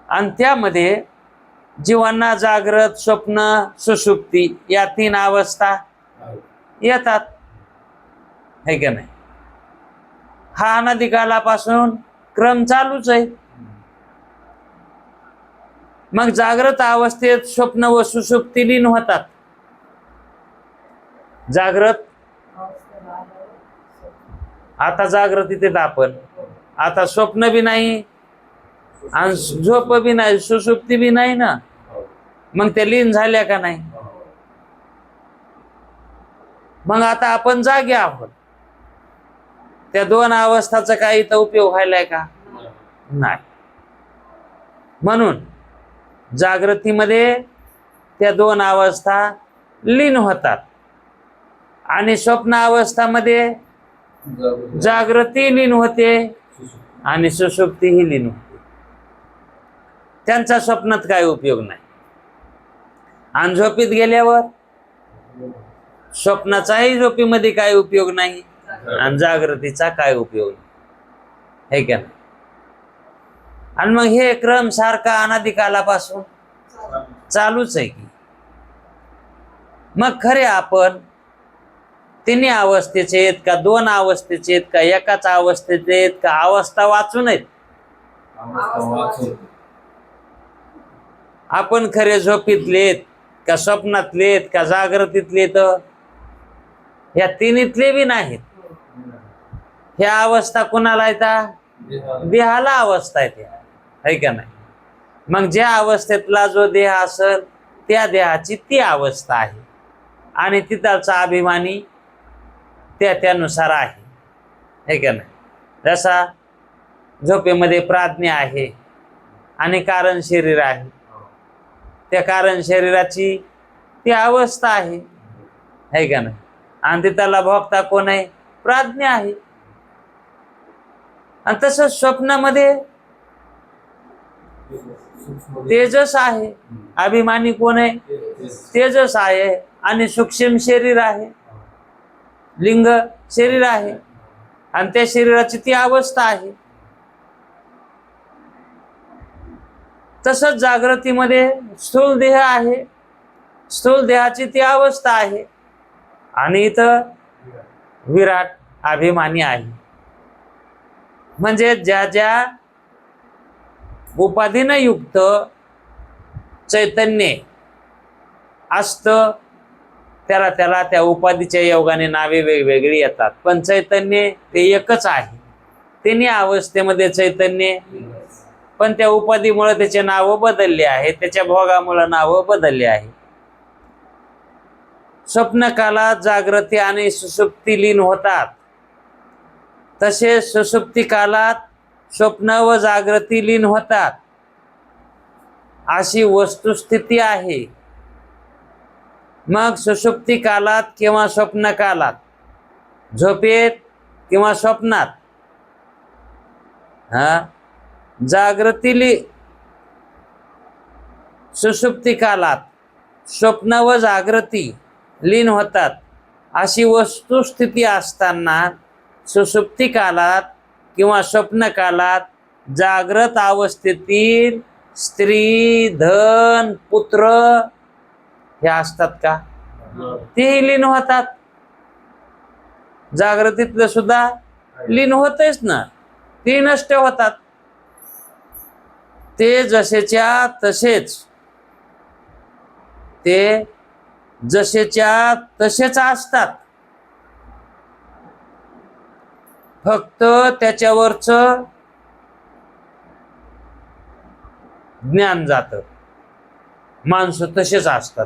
आणि त्यामध्ये जीवांना जागृत, स्वप्न, सुषुप्ती या 3 अवस्था येतात, है का नाही? हा अनादी कालापासून क्रम चालूच आहे. मग जागृत अवस्थेत स्वप्न व सुषुप्ती लीन होतात. जागृत, आता जागृतीत येत आपण, आता स्वप्न बी नाही आणि झोप बी नाही, सुषुप्ती बी नाही ना, मग ते लीन झाल्या का नाही? मग आता आपण जागे आहोत. त्या दोन अवस्थाचा काही इथं उपयोग व्हायलाय का? नाही. म्हणून जागृतीमध्ये त्या दोन अवस्था लीन होतात आणि स्वप्न अवस्थामध्ये जागृती लीन होते आणि सुषुप्ती ही लीन होते. त्यांचा स्वप्नात काय उपयोग नाही. आणि झोपीत गेल्यावर स्वप्नाचाही झोपीमध्ये काय उपयोग नाही आणि जागृतीचा काय उपयोग नाही, हे का नाही? आणि मग हे क्रम सारखा अनादिकालापासून चालूच आहे की. मग खरे आपण तिन्ही अवस्थेचे आहेत का, दोन अवस्थेचे आहेत का, एकाच अवस्थेचे आहेत का, अवस्था वाचून आहेत? आपण खरे झोपीतले आहेत का, स्वप्नातले आहेत का, जागृतीतले? तर या तिन्हीतले बी नाहीत. ह्या अवस्था कुणाला येतात? देहाला अवस्था येते, है का नाही? मग ज्या अवस्थेतला जो देह असेल त्या देहाची ती अवस्था आहे आणि तिथलचा अभिमानी त्यानुसार आहे, है का नाही? जसा झोपेमध्ये प्राज्ञ आहे आणि कारण शरीर आहे, त्या कारण शरीराची ती अवस्था आहे, है का नाही? आणि तिथला भोगता कोण आहे? प्राज्ञ आहे. आणि तसंच स्वप्नामध्ये तेजस आहे. अभिमानी कोण आहे? तेजस आहे. आणि सूक्ष्म शरीर आहे, लिंग शरीर आहे आणि त्या शरीराची ती अवस्था आहे. तसंच जागृतीमध्ये स्थूल देह आहे, स्थूल देहाची ती अवस्था आहे आणि इथं विराट अभिमानी आहे. म्हणजे ज्या ज्या उपाधीनं युक्त चैतन्य असतं त्याला त्या उपाधीच्या योगाने नावे वेगवेगळी येतात, पण चैतन्य ते एकच आहे. तिन्ही अवस्थेमध्ये चैतन्य, पण त्या उपाधीमुळे त्याचे नाव बदलले आहे, त्याच्या भोगामुळे नाव बदलले आहे. स्वप्न कालात जागृती आणि सुषुप्ती लीन होतात, तसे सुषुप्ती कालात स्वप्न व जागृती लीन होतात, अशी वस्तुस्थिती आहे. मग सुषुप्ती कालात किंवा स्वप्न कालात, झोपेत किंवा स्वप्नात जागृती सुषुप्ती कालात स्वप्न व जागृती लीन होतात, अशी वस्तुस्थिती असताना सुषुप्ती कालात किंवा स्वप्न कालात जागृत अवस्थेतील स्त्री, धन, पुत्र हे असतात का? तेही लीन होतात. जागृतीतलं सुद्धा लीन होतेच ना, ते नष्ट होतात. ते जसेच्या तसेच, ते जसेच्या तसेच असतात, फक्त त्याच्यावरचं ज्ञान जातं. माणसं तसेच असतात,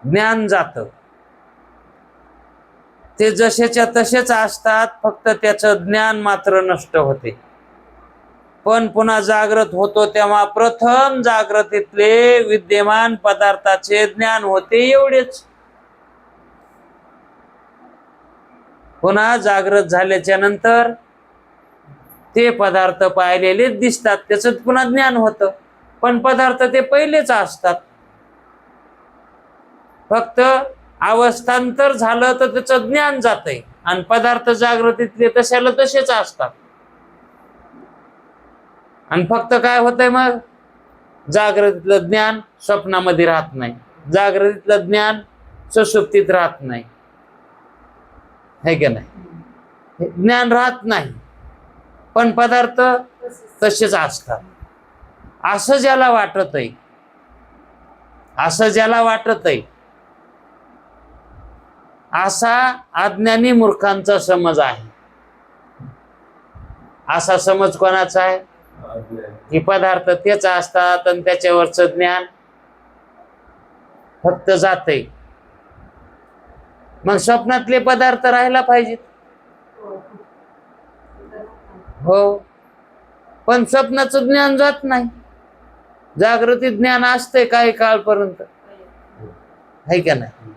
ज्ञान जातं. ते जसेच्या तसेच असतात, फक्त त्याचं ज्ञान मात्र नष्ट होते. पण पुन्हा जागृत होतो तेव्हा प्रथम जागृतीतले विद्यमान पदार्थाचे ज्ञान होते, एवढेच. पुन्हा जागृत झाल्याच्या नंतर ते पदार्थ पाहिलेलेच दिसतात, त्याचं पुन्हा ज्ञान होतं, पण पदार्थ ते पहिलेच असतात. फक्त अवस्थांतर झालं तर त्याचं ज्ञान जातंय आणि पदार्थ जागृतीतले तशाला तसेच असतात. आणि फक्त काय होतंय मग? जागृतीतलं ज्ञान स्वप्नामध्ये राहत नाही, जागृतीतलं ज्ञान सुषुप्तीत राहत नाही, है का नाही? ज्ञान राहत नाही, पण पदार्थ तसेच असतात. असं ज्याला वाटतंय, असं ज्याला वाटतंय, असा अज्ञानी मूर्खांचा समज आहे. असा समज कोणाचा आहे? की पदार्थ तेच असतात आणि त्याच्यावरचं ज्ञान फक्त जातंय. मग स्वप्नातले पदार्थ राहायला पाहिजेत. हो, पण स्वप्नाचं ज्ञान जात नाही. जागृती ज्ञान असतंय काही काळपर्यंत, आहे का नाही?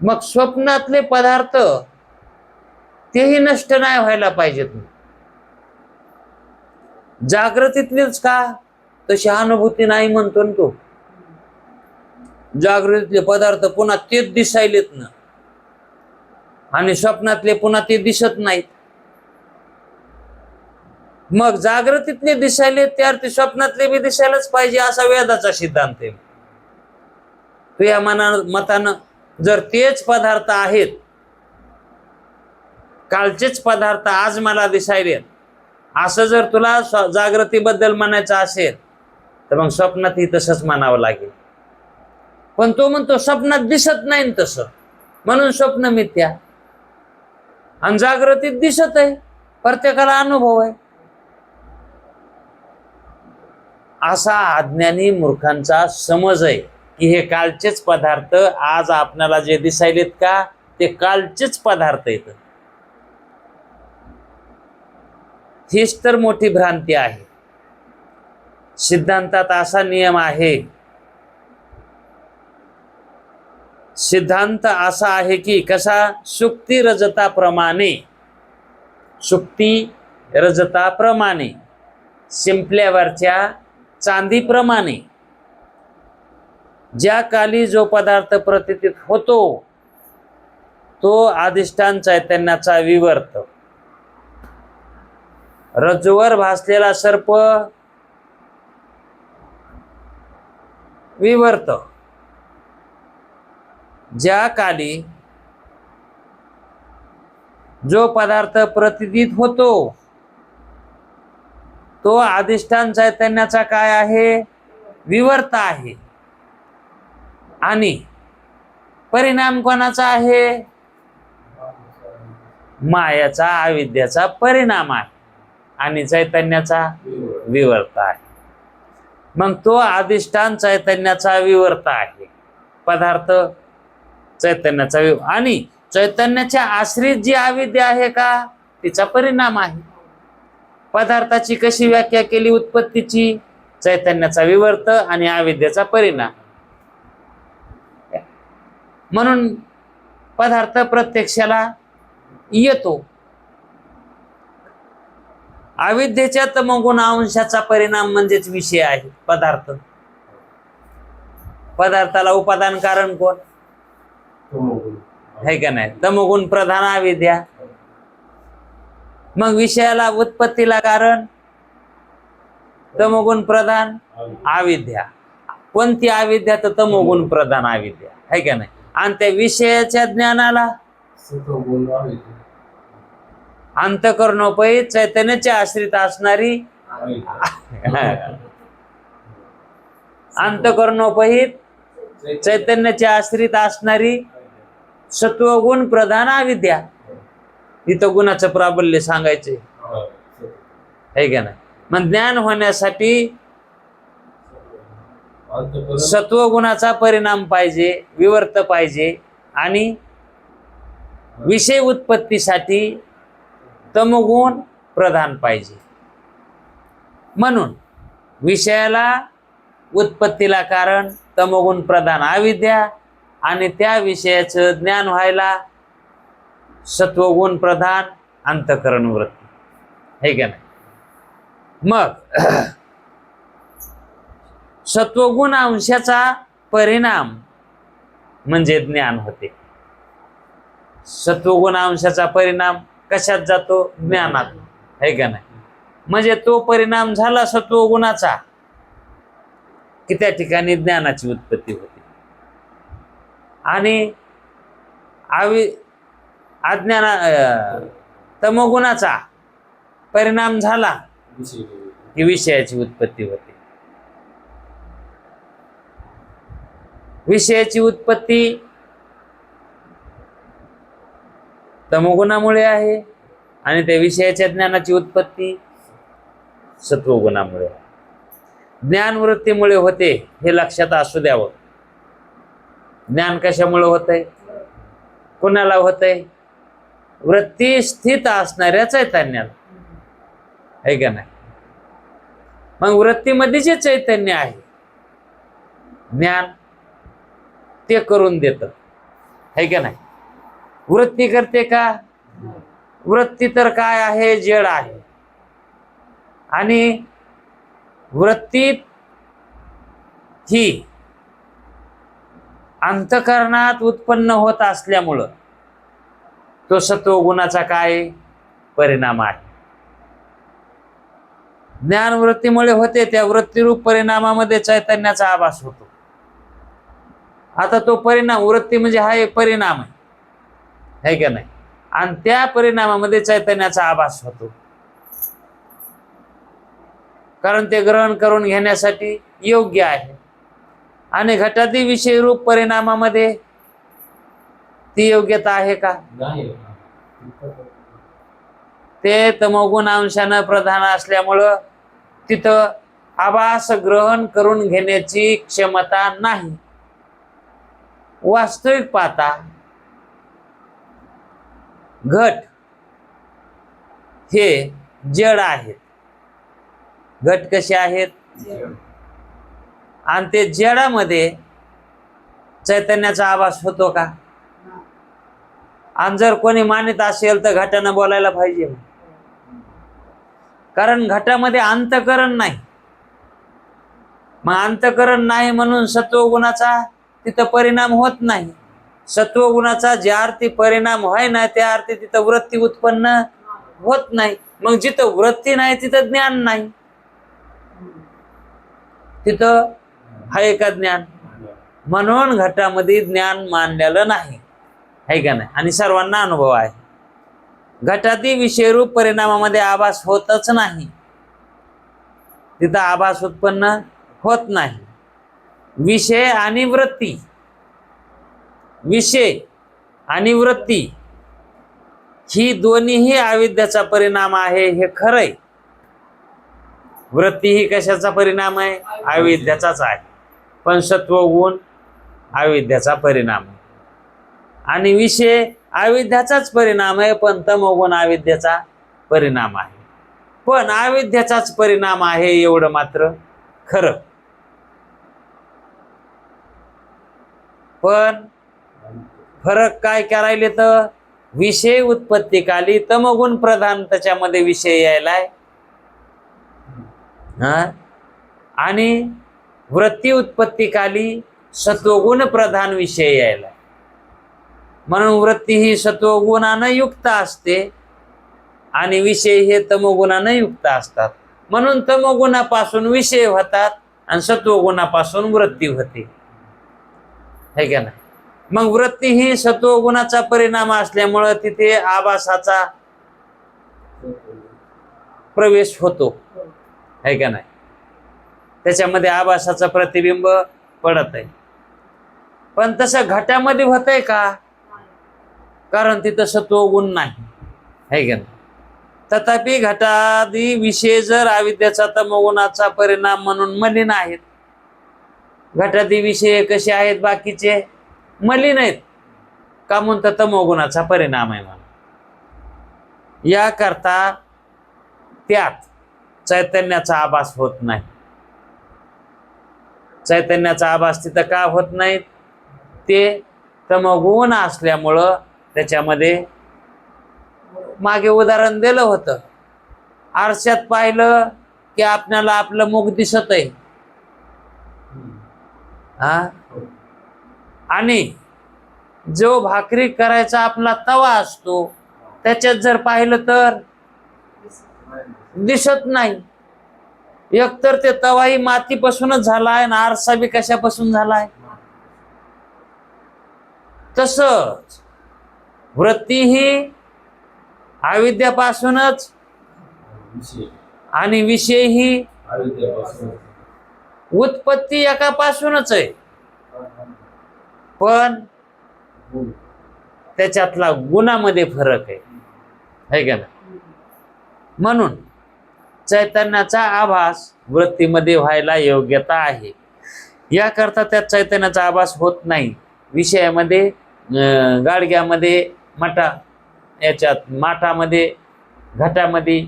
मग स्वप्नातले पदार्थ तेही नष्ट नाही व्हायला पाहिजेत. जागृतीतलेच का तशी अनुभूती नाही म्हणतो ना तो. जागृतीतले पदार्थ पुन्हा तेच दिसायलेत ना, आणि स्वप्नातले पुन्हा ते दिसत नाहीत. मग जागृतीतले दिसायले त्यावर ते स्वप्नातले बी दिसायलाच पाहिजे असा वेदाचा सिद्धांत आहे. तुझ्या मतानं जर तेच पदार्थ आहेत, कालचेच पदार्थ आज मला दिसायले, असं जर तुला जागृतीबद्दल म्हणायचं असेल तर मग स्वप्नातही तसंच म्हणावं लागेल. पण तो म्हणतो स्वप्नात दिसत नाही तसं, म्हणून स्वप्न मिथ्या. आणि जागृतीत दिसत आहे, प्रत्येकाला अनुभव आहे. असा अज्ञानी मूर्खांचा समज आहे की हे कालचेच पदार्थ आज आपल्याला जे दिसायलेत का ते कालचेच पदार्थ आहेत. हीच तर मोठी भ्रांती आहे. सिद्धांतात असा नियम आहे, सिद्धांत असा आहे की कसा, सुक्ती रजताप्रमाणे, सुक्ती रजताप्रमाणे, शिंपल्यावरच्या चांदीप्रमाणे ज्या काली जो पदार्थ प्रतीत होतो तो अधिष्ठान चैतन्याचा विवर्त. रज्जूवर भासलेला सर्प विवर्त. ज्या काली जो पदार्थ प्रतीत होतो तो अधिष्ठान चैतन्याचा काय आहे, विवर्त आहे. आणि परिणाम कोणाचा आहे, मायाचा अविद्याचा परिणाम आहे आणि चैतन्याचा विवर्त आहे. मग तो अधिष्ठान चैतन्याचा विवर्त आहे, पदार्थ चैतन्याचा आणि चैतन्याच्या आश्रित जी अविद्या आहे का तिचा परिणाम आहे. पदार्थाची कशी व्याख्या केली उत्पत्तीची, चैतन्याचा विवर्त आणि अविद्याचा परिणाम. म्हणून पदार्थ प्रत्यक्षाला येतो. अविद्येच्या तमोगुण अंशाचा परिणाम म्हणजेच विषय आहे पदार्थ. पदार्थाला उपादान कारण कोण है का नाही, तमोगुण प्रधान अविद्या. मग विषयाला उत्पत्तीला कारण तमोगुण प्रधान अविद्या. कोणती अविद्या, तर तमोगुण प्रधान अविद्या, है का नाही. आणि त्या विषयाच्या ज्ञानाला अंतःकरणोपही चैतन्याच्या आश्रित असणारी, अंतःकरणोपहित चैतन्याच्या आश्रित असणारी सत्वगुण प्रधान अविद्या. इथं गुणाचं प्राबल्य सांगायचे, है का नाही. मग ज्ञान होण्यासाठी सत्वगुणाचा परिणाम पाहिजे, विवर्त पाहिजे. आणि विषय उत्पत्तीसाठी तमोगुण प्रधान पाहिजे. म्हणून विषयाला उत्पत्तीला कारण तमोगुण प्रधान अविद्या आणि त्या विषयाचं ज्ञान व्हायला सत्वगुण प्रधान अंतःकरण वृत्ती, हे का नाही. मग सत्वगुण अंशाचा परिणाम म्हणजे ज्ञान होते. सत्वगुण अंशाचा परिणाम कशात जातो, ज्ञानात, है का नाही. म्हणजे तो परिणाम झाला सत्वगुणाचा की त्या ठिकाणी ज्ञानाची उत्पत्ती होते. आणि अज्ञाना तमोगुणाचा परिणाम झाला की विषयाची उत्पत्ती होते. विषयाची उत्पत्ती तमोगुणामुळे आहे आणि त्या विषयाच्या ज्ञानाची उत्पत्ती सत्वगुणामुळे. ज्ञानवृत्तीमुळे होते हे लक्षात असू द्यावं. ज्ञान कशामुळे होतंय, कोणाला होतंय? वृत्ती स्थित असणाऱ्या चैतन्याला, आहे का नाही? मग वृत्तीमध्ये जे चैतन्य आहे ज्ञान ते करून देत, आहे का नाही? वृत्ती करते का? वृत्ती तर काय आहे? जड आहे. आणि वृत्तीत ही अंतःकरणात उत्पन्न होत असल्यामुळं तो सत्वगुणाचा काय परिणाम आहे? ज्ञान वृत्तीमुळे होते, त्या वृत्तीरूप परिणामामध्ये चैतन्याचा आभास होतो. आता तो परिणाम, वृत्ती म्हणजे हा एक परिणाम आहे का नाही? आणि त्या परिणामामध्ये चैतन्याचा आभास होतो, कारण ते ग्रहण करून घेण्यासाठी योग्य आहे. आणि घटादी विषय रूप परिणामामध्ये ती योग्यता आहे का? नाही. ते तमोगुण अंशानं प्रधान असल्यामुळं तिथं आभास ग्रहण करून घेण्याची क्षमता नाही. वास्तविक पाहता घट हे जड आहेत. घट कसे आहेत? आणि ते जडामध्ये चैतन्याचा आभास होतो का? आणि जर कोणी मानित असेल तर घटानं बोलायला पाहिजे, कारण घटामध्ये अंतःकरण नाही. मग अंतःकरण नाही म्हणून सत्वगुणाचा तिथं परिणाम होत नाही. सत्वगुणाचा ज्या अर्थी परिणाम व्हाय ना त्या अर्थी तिथं वृत्ती उत्पन्न होत नाही. मग जिथं वृत्ती नाही तिथं ज्ञान नाही. तिथं आहे का ज्ञान? म्हणून घटामध्ये ज्ञान मानलेलं नाही, आहे का नाही? आणि सर्वांना अनुभव आहे. घटादी विषयरूप परिणामामध्ये आभास होतच नाही, तिथं आभास उत्पन्न होत नाही. विषय आणि वृत्ती, विषय आणि वृत्ती ही दोन्हीही अविद्याचा परिणाम आहे, हे खरंय. वृत्ती ही कशाचा परिणाम आहे? अविद्याचाच आहे. पण सत्वगुण अविद्याचा परिणाम आहे. आणि विषय अविद्याचाच परिणाम आहे, पण तमोगुण अविद्याचा परिणाम आहे. पण अविद्याचाच परिणाम आहे एवढं मात्र खरं. पण फरक काय करायले तर विषय उत्पत्तीकाली तमोगुण प्रधान त्याच्यामध्ये विषय यायलाय, आणि वृत्ती उत्पत्तीकाली सत्वगुण प्रधान विषय यायलाय. म्हणून वृत्ती ही सत्वगुणानं युक्त असते आणि विषय हे तमोगुणानं युक्त असतात. म्हणून तमोगुणापासून विषय होतात आणि सत्वगुणापासून वृत्ती होते, है का नाही? मग वृत्ती ही सत्वगुणाचा परिणाम असल्यामुळं तिथे आभासाचा प्रवेश होतो, है का नाही? त्याच्यामध्ये आभासाचा प्रतिबिंब पडत आहे. पण तसं घटामध्ये होतंय का? कारण तिथं सत्वगुण नाही, है का नाही? तथापि घटादी विषय जर अविद्याचा तमोगुणाचा परिणाम म्हणून मलिन आहेत. घटादी विषय कसे आहेत? बाकीचे मलिन आहेत का? म्हणतात तमोगुणाचा परिणाम आहे म्हणून. याकरता त्यात चैतन्याचा आभास होत नाही. चैतन्याचा आभास तिथं का होत नाही? ते तमोगुण असल्यामुळं त्याच्यामध्ये मागे उदाहरण दिलं होतं. आरशात पाहिलं की आपल्याला आपलं मुख दिसत आहे, आणि जो भाकरी करायचा आपला तवा असतो त्याच्यात जर पाहिलं तर दिसत नाही. एकतर ते तवाही मातीपासूनच झालाय आणि आरसा बी कशापासून झालाय. तसंच वृत्ती ही अविद्यापासूनच आणि विषय ही उत्पत्ती एकापासूनच आहे, पण त्याच्यातला गुणामध्ये फरक आहे का ना? म्हणून चैतन्याचा आभास वृत्तीमध्ये व्हायला योग्यता आहे. याकरता त्यात चैतन्याचा आभास होत नाही, विषयामध्ये गाडग्यामध्ये याच्यात माठामध्ये घटामध्ये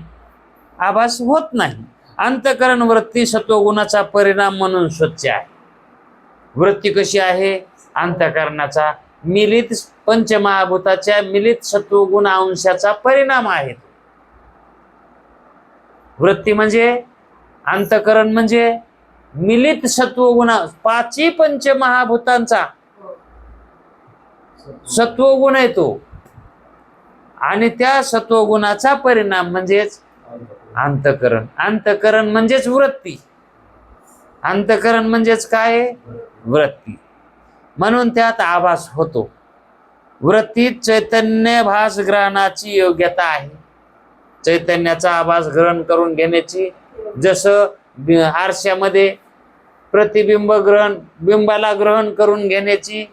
आभास होत नाही. अंतःकरण वृत्ती सत्वगुणाचा परिणाम म्हणून स्वच्छ आहे. वृत्ती कशी आहे? अंतःकरणाचा मिलित पंचमहाभूताच्या मिलित सत्वगुण अंशाचा परिणाम आहे. वृत्ती म्हणजे अंतःकरण म्हणजे मिलित सत्वगुण पाचही पंचमहाभूतांचा सत्वगुण आहे तो, आणि त्या सत्वगुणाचा परिणाम म्हणजेच अंतःकरण. अंतःकरण म्हणजेच वृत्ती. अंतःकरण म्हणजेच काय? वृत्ती. म्हणून त्यात आभास होतो. वृत्तीत चैतन्य भास ग्रहणाची योग्यता आहे. चैतन्याचा आभास ग्रहण करून घेण्याची, जसं आरशामध्ये प्रतिबिंब बिंबाला ग्रहण करून घेण्याची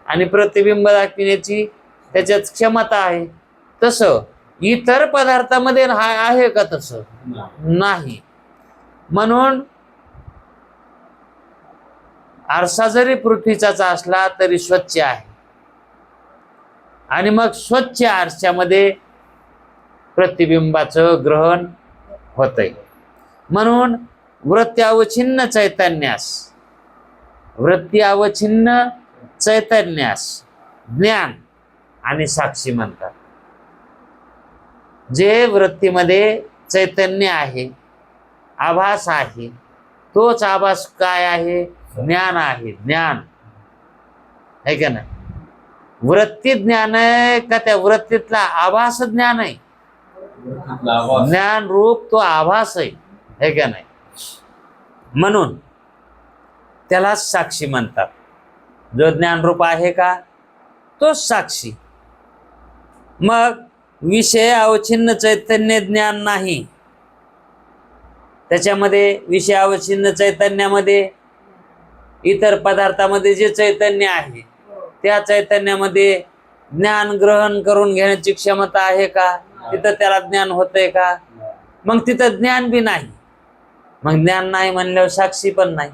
आणि प्रतिबिंब दाखविण्याची त्याच्यात क्षमता आहे, तसं इतर पदार्थामध्ये आहे का? तसं नाही. म्हणून आरसा जरी पृथ्वीचा असला तरी स्वच्छ आहे, आणि मग स्वच्छ आरशामध्ये प्रतिबिंबाचं ग्रहण होतंय. म्हणून वृत्ती अवच्छिन्न चैतन्यास ज्ञान आणि साक्षी म्हणतात. जे वृत्तीमध्ये चैतन्य आहे, आभास आहे, तोच आभास काय आहे? ज्ञान आहे. ज्ञान आहे का नाही? वृत्ती ज्ञान आहे का त्या वृत्तीतला आभास ज्ञान आहे? ज्ञान रूप तो आभास आहे का नाही? म्हणून त्याला साक्षी म्हणतात. जो ज्ञान रूप आहे का तो साक्षी. मग विषय अवच्छिन्न चैतन्य ज्ञान नाही. त्याच्यामध्ये विषय अवच्छिन्न चैतन्यामध्ये इतर पदार्थामध्ये जे चैतन्य आहे त्या चैतन्यामध्ये ज्ञान ग्रहण करून घेण्याची क्षमता आहे का? तिथं त्याला ज्ञान होतंय का? मग तिथं ज्ञान बी नाही. मग ज्ञान नाही म्हणल्यावर साक्षी पण नाही.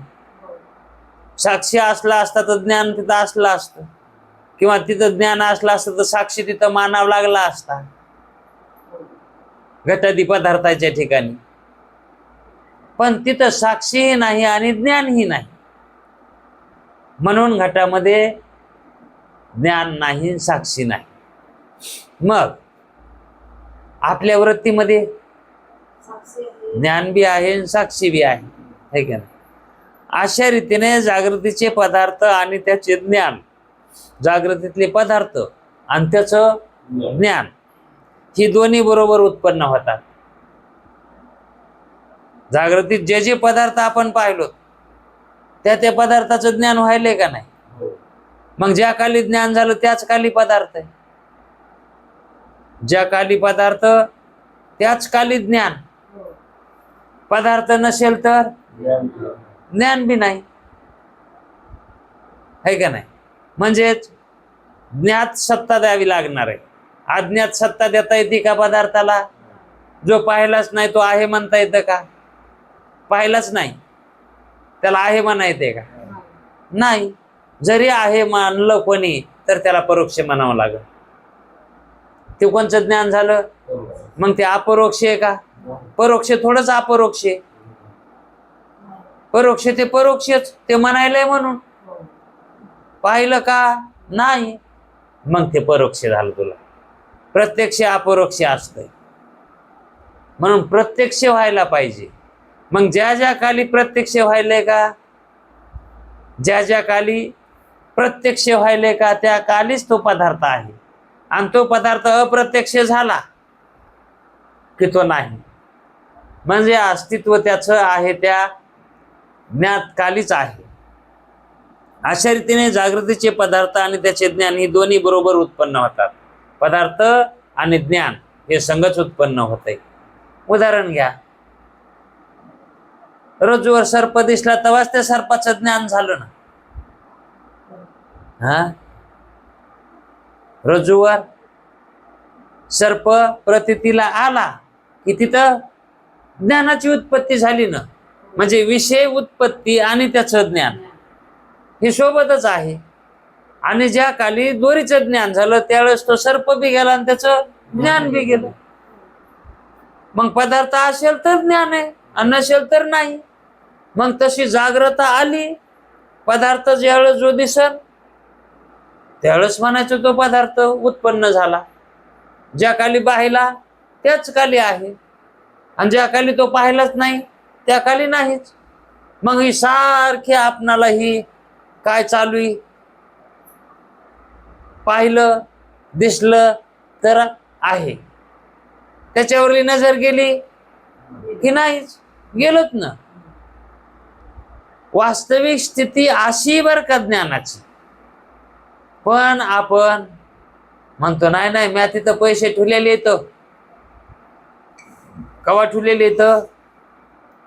साक्षी असला असता तर ज्ञान तिथं असलं असतं, किंवा तिथं ज्ञान असलं असतं तर साक्षी तिथं मानावं लागला असता घटादी पदार्थाच्या ठिकाणी. पण तिथं साक्षीही नाही आणि ज्ञानही नाही. म्हणून घटामध्ये ज्ञान नाही, साक्षी नाही. मग आपल्या वृत्तीमध्ये ज्ञान बी आहे आणि साक्षी बी आहे का नाही? अशा रीतीने जागृतीचे पदार्थ आणि त्याचे ज्ञान, जागृतीतले पदार्थ आणि त्याचं ज्ञान, ही दोन्ही बरोबर उत्पन्न होतात. जागृतीत जे जे पदार्थ आपण पाहिलो त्या पदार्थाचं ज्ञान व्हायलंय का नाही? मग ज्या काली ज्ञान झालं त्याच काली पदार्थ आहे. ज्या काली पदार्थ त्याच काली ज्ञान. पदार्थ नसेल तर ज्ञान बी नाही, है का नाही? म्हणजेच ज्ञात सत्ता द्यावी लागणार आहे. अज्ञात सत्ता देता येते का पदार्थाला? जो पाहिलाच नाही तो आहे म्हणता येतं का? पाहिलाच नाही त्याला आहे म्हणा येते का? नाही. जरी आहे मानलं कोणी तर त्याला परोक्ष म्हणावं लागेल. ते कोणचं ज्ञान झालं? मग ते अपरोक्ष आहे का? परोक्ष थोडंच अपरोक्ष आहे. परोक्ष ते परोक्षच, ते म्हणायलंय म्हणून. पाहिलं का? नाही. मग ते परोक्ष झालं तुला. प्रत्यक्ष अपरोक्ष असतंय. म्हणून प्रत्यक्ष व्हायला पाहिजे. मग ज्या ज्या काली प्रत्यक्ष व्हायलंय का, ज्या ज्या काली प्रत्यक्ष व्हायलंय का त्या कालीच तो पदार्थ आहे. आणि तो पदार्थ अप्रत्यक्ष झाला की तो नाही. म्हणजे अस्तित्व त्याचं आहे त्या ज्ञात कालीच आहे. अशा रीतीने जागृतीचे पदार्थ आणि त्याचे ज्ञान ही दोन्ही बरोबर उत्पन्न होतात. पदार्थ आणि ज्ञान हे संगच उत्पन्न होते. उदाहरण घ्या. रज्जूवर सर्प दिसला तेव्हाच त्या सर्पाचं ज्ञान झालं ना. रज्जूवर सर्प प्रतीतीला आला की तिथं ज्ञानाची उत्पत्ती झाली ना. म्हणजे विषय उत्पत्ती आणि त्याचं ज्ञान हे सोबतच आहे. आणि ज्या काली दोरीचं ज्ञान झालं त्यावेळेस तो सर्प बी गेला आणि त्याचं ज्ञान बी गेलं. मग पदार्थ असेल तर ज्ञान आहे आणि नसेल तर नाही. मग तशी जागृता आली, पदार्थ ज्यावेळेस जो दिसल त्यावेळेस म्हणायचं तो पदार्थ उत्पन्न झाला. ज्या काली पाहिला त्याच काली आहे आणि ज्या काली तो पाहिलाच नाही त्या काली नाहीच. मग ही सारखी आपणाला ही काय चालू आहे, पाहिलं दिसलं तर आहे, त्याच्यावरली नजर गेली की नाहीच, गेलोच ना. वास्तविक स्थिती अशी बर का ज्ञानाची. पण आपण म्हणतो नाही नाही मी तिथं पैसे ठेवलेले येत, कवा ठेवलेले येत,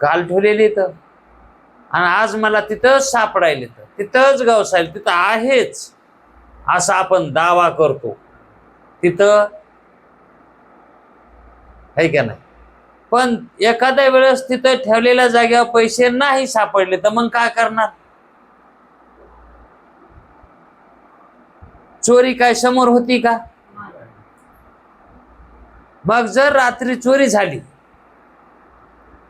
काल ठेवलेले येत आणि आज मला तिथंच सापडायला येतं, तिथंच गवसायला, तिथं आहेच असा आपण दावा करतो. तिथं आहे का नाही. पण एखाद्या वेळेस तिथं ठेवलेल्या जागेवर पैसे नाही सापडले तर मग काय करणार. चोरी काय समोर होती का. मग जर रात्री चोरी झाली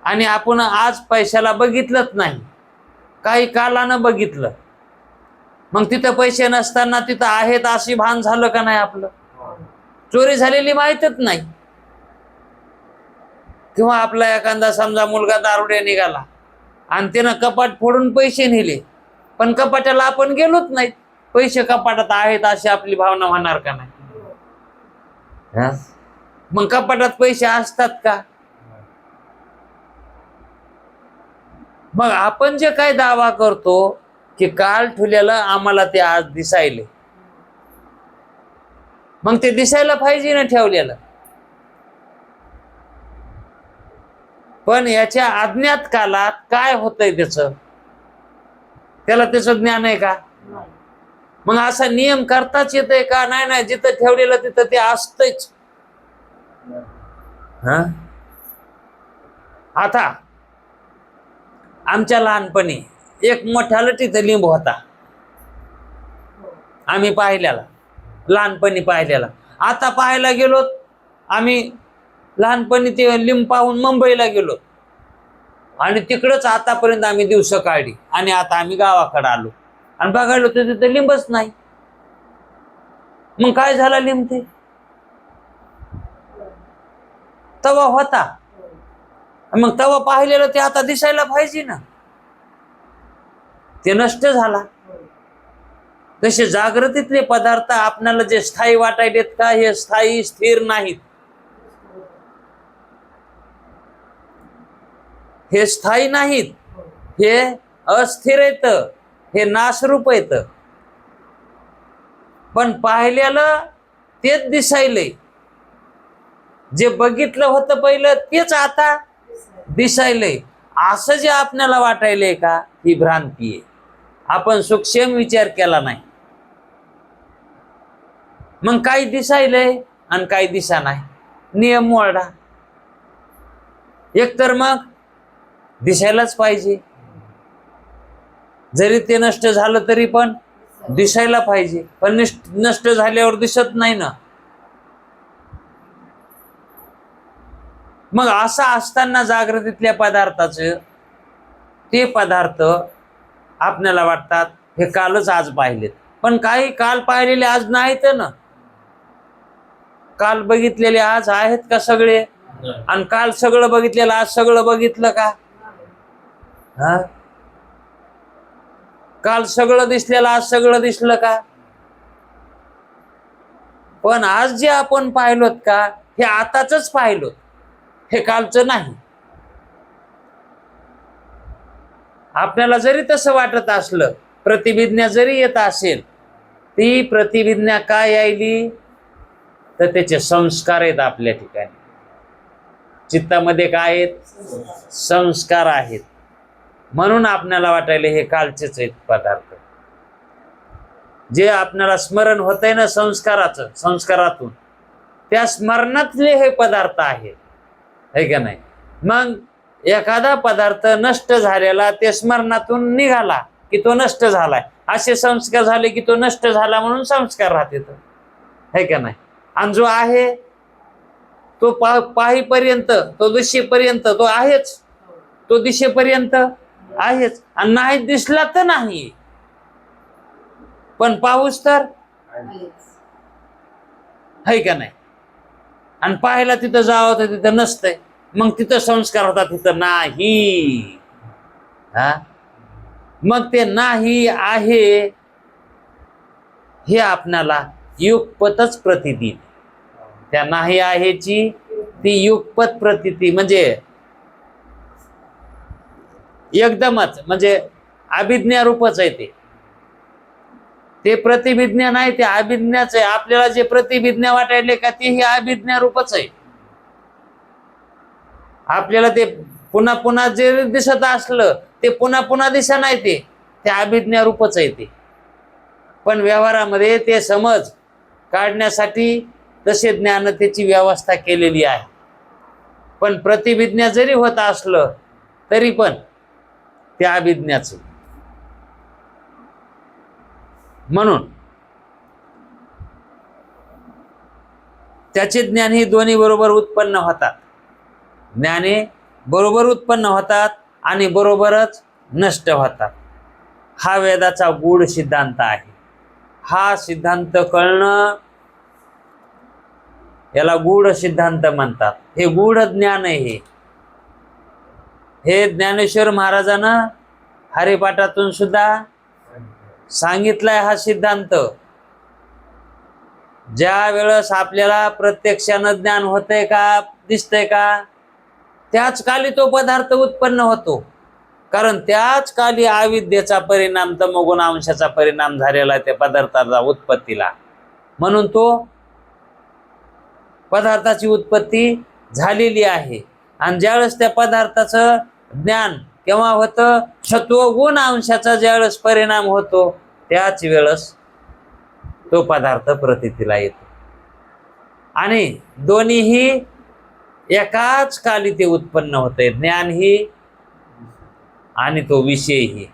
आणि आपण आज पैशाला बघितलंच नाही, काही कालानं बघितलं, मग तिथं पैसे नसताना तिथं आहेत अशी भान झालं का नाही आपलं. चोरी झालेली माहीतच नाही. किंवा आपला एखादा समजा मुलगा दारुड्या निघाला आणि त्यानं कपाट फोडून पैसे नेले, पण कपाटाला आपण गेलोच नाहीत, पैसे कपाटात आहेत अशी आपली भावना होणार का नाही. मग कपाटात पैसे असतात का. मग आपण जे काय दावा करतो की काल ठेवलेलं आम्हाला ते आज दिसायले, मग ते दिसायला पाहिजे ना ठेवलेलं. पण याच्या अज्ञात कालात काय होतंय त्याला त्याचं ज्ञान आहे का. मग असा नियम करताच येतोय का. नाही नाही जिथं ठेवलेलं तिथं ते असतंच. आता आमच्या लहानपणी एक मोठ्याला तिथं लिंब होता, आम्ही पाहिल्याला, लहानपणी पाहिलेला. आता पाहायला गेलो आम्ही, लहानपणी ते लिंब पाहून मुंबईला गेलो आणि तिकडच आतापर्यंत आम्ही दिवस काढली आणि आता आम्ही गावाकडे आलो आणि बघायला तर तिथं लिंबच नाही. मग काय झाला लिंब ते तवा होता, मग तवा पाहिलेलं ते आता दिसायला पाहिजे ना. ते नष्ट झाला. तसे जागृतीतले पदार्थ आपल्याला जे स्थायी वाटायलेत का, हे स्थायी स्थिर नाहीत. हे स्थायी नाहीत, हे अस्थिर येत, हे नाशरूप येत. पण पाहिलेलं तेच दिसायलंय, जे बघितलं होतं पहिलं तेच आता दिसायलंय. असं जे आपल्याला वाटायलंय का, ही भ्रांती आहे. आपण सूक्ष्म विचार केला नाही. मग काही दिसायलंय आणि काही दिसा नाही. नियम मोडा. एकतर मग दिसायलाच पाहिजे, जरी ते नष्ट झालं तरी पण दिसायला पाहिजे. पण नष्ट झाल्यावर दिसत नाही ना. मग असं असताना जागृतीतल्या पदार्थाचं ते पदार्थ आपल्याला वाटतात हे कालच आज पाहिलेत, पण काही काल पाहिलेले आज नाहीत ना. काल बघितलेले आज आहेत का सगळे. आणि काल सगळं बघितलेलं आज सगळं बघितलं का. काल सगळं दिसलेलं आज सगळं दिसलं का. पण आज जे आपण पाहिलोत का, हे आताच पाहिलोत, हे कालचं नाही. आपल्याला जरी तसं वाटत असलं, प्रतिभिज्ञा जरी येत असेल, ती प्रतिभिज्ञा काय यायली तर त्याचे संस्कार आहेत आपल्या ठिकाणी. चित्तामध्ये काय आहेत, संस्कार आहेत. म्हणून आपल्याला वाटायला हे कालचेच आहेत पदार्थ. जे आपल्याला स्मरण होतंय ना संस्काराचं, संस्कारातून त्या स्मरणातले हे पदार्थ आहेत, है का नाही. मग एखादा पदार्थ नष्ट झालेला ते स्मरणातून निघाला की तो नष्ट झालाय, असे संस्कार झाले की तो नष्ट झाला म्हणून संस्कार राहते तो, है का नाही? आणि जो आहे तो पाहीपर्यंत, तो दिशेपर्यंत तो आहेच, तो दिशेपर्यंत आहेच. आणि नाही दिसला तर नाही, पण पाऊस तर है का नाही? आणि पाहायला तिथं जावं तर तिथं नसतंय, मग तिथं संस्कार होतात, तिथं नाही. हा, मग ते नाही आहे हे आपणाला युगपतच प्रतीती. त्या नाही आहेची ती युगपत प्रतीती, म्हणजे एकदमच, म्हणजे अभिज्ञा रूपच आहे ते. ते प्रतिभिज्ञा नाही, ते अभिज्ञाच आहे. आपल्याला जे प्रतिभिज्ञा वाटायले का ते हे अभिज्ञा रूपच आहे. आपल्याला ते पुन्हा पुन्हा जे दिसत असलं ते पुन्हा पुन्हा दिसत नाही, ते अभिज्ञा रूपच आहे ते. पण व्यवहारामध्ये ते समज काढण्यासाठी तसे ज्ञानतेची व्यवस्था केलेली आहे. पण प्रतिभिज्ञा जरी होत असलं तरी पण ते अभिज्ञाच. म्हणून त्याचे ज्ञान ही दोन्ही बरोबर उत्पन्न होतात. ज्ञाने बरोबर उत्पन्न होतात आणि बरोबरच नष्ट होतात. हा वेदाचा गूढ सिद्धांत आहे. हा सिद्धांत कळणं याला गूढ सिद्धांत म्हणतात. हे गूढ ज्ञान आहे. हे ज्ञानेश्वर महाराजांना हरिपाठातून सुद्धा सांगितलाय हा सिद्धांत. ज्या वेळेस आपल्याला प्रत्यक्षानं ज्ञान होतंय का, दिसतंय का, त्याच काली तो पदार्थ उत्पन्न होतो. कारण त्याच काली अविद्येचा परिणाम, तमोगुण अंशाचा परिणाम झालेला आहे त्या पदार्थाचा उत्पत्तीला. म्हणून तो पदार्थाची उत्पत्ती झालेली आहे. आणि ज्यावेळेस त्या पदार्थाचं ज्ञान केव्हा होतं, सत्वगुण अंशाचा ज्यावेळेस परिणाम होतो त्याच वेळेस तो पदार्थ प्रतीतीला येतो. आणि दोन्हीही एकाच काली ते उत्पन्न होते, ज्ञान ही आणि तो विषयही,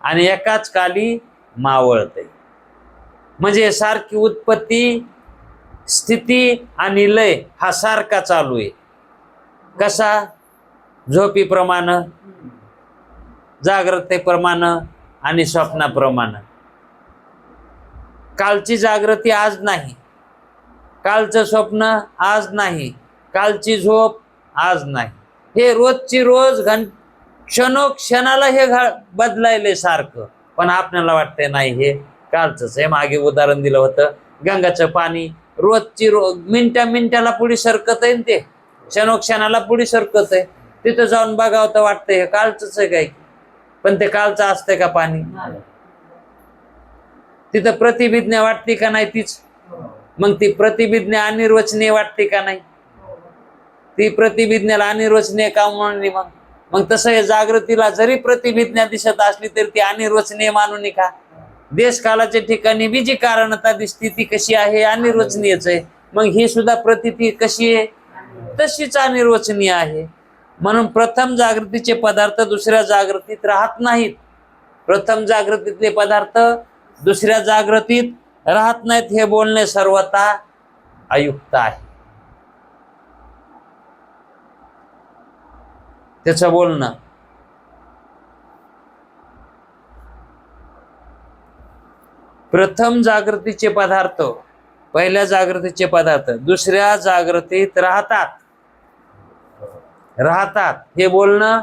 आणि एकाच काली मावळते. म्हणजे सारखी उत्पत्ती, स्थिती आणि लय हा सारखा चालू आहे. कसा? झोपीप्रमाणे, जागृतेप्रमाणे आणि स्वप्नाप्रमाणे. कालची जागृती आज नाही, कालचं स्वप्न आज नाही, कालची झोप आज नाही. हे रोजची रोज क्षणोक्षणाला हे बदलायले सारखं. पण आपल्याला वाटतंय नाही हे कालचंच आहे. मागे उदाहरण दिलं होतं, गंगाचं पाणी रोजची मिनिटा मिनिटाला पुढे सरकत आहे, ते क्षणोक्षणाला पुढे सरकत आहे. तिथं जाऊन बघावं तर वाटतंय हे कालचंच आहे काय, पण ते कालचं असतंय का पाणी? तिथं प्रतिभिज्ञा वाटते का नाही तीच? मग ती प्रतिभिज्ञा अनिर्वचनीय वाटते का नाही? ती प्रतिभिज्ञाला अनिर्वचनीय का म्हणली? मग तसं हे जागृतीला जरी प्रतिभिज्ञा दिसत असली तरी ती अनिर्वचनीय मानून का? देश कालाच्या ठिकाणी बी जी कारणता दिसती ती कशी आहे? अनिर्वचनीयच आहे. मग ही सुद्धा प्रतिती कशी आहे? तशीच अनिर्वचनीय आहे. म्हणून प्रथम जागृतीचे पदार्थ दुसऱ्या जागृतीत राहत नाहीत. प्रथम जागृतीतले पदार्थ दुसऱ्या जागृतीत राहत नाहीत. हे बोलणे सर्वथा अयुक्त आहे. त्याचं बोलणं प्रथम जागृतीचे पदार्थ, पहिल्या जागृतीचे पदार्थ दुसऱ्या जागृतीत राहतात हे बोलणं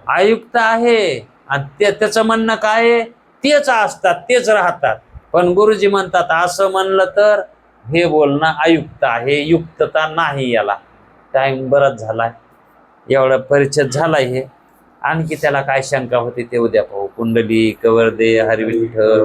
अयुक्त आहे. आणि त्याचं म्हणणं काय आहे? तेच असतात, तेच राहतात. पण गुरुजी म्हणतात असं म्हणलं तर हे बोलणं अयुक्त आहे, युक्तता नाही. याला टाइम बराच झालाय, एवढा परिचय झालाय. हे आणखी त्याला काय शंका होती ते उद्या पाहू. कुंडली कवर दे हरिविठ्ठल.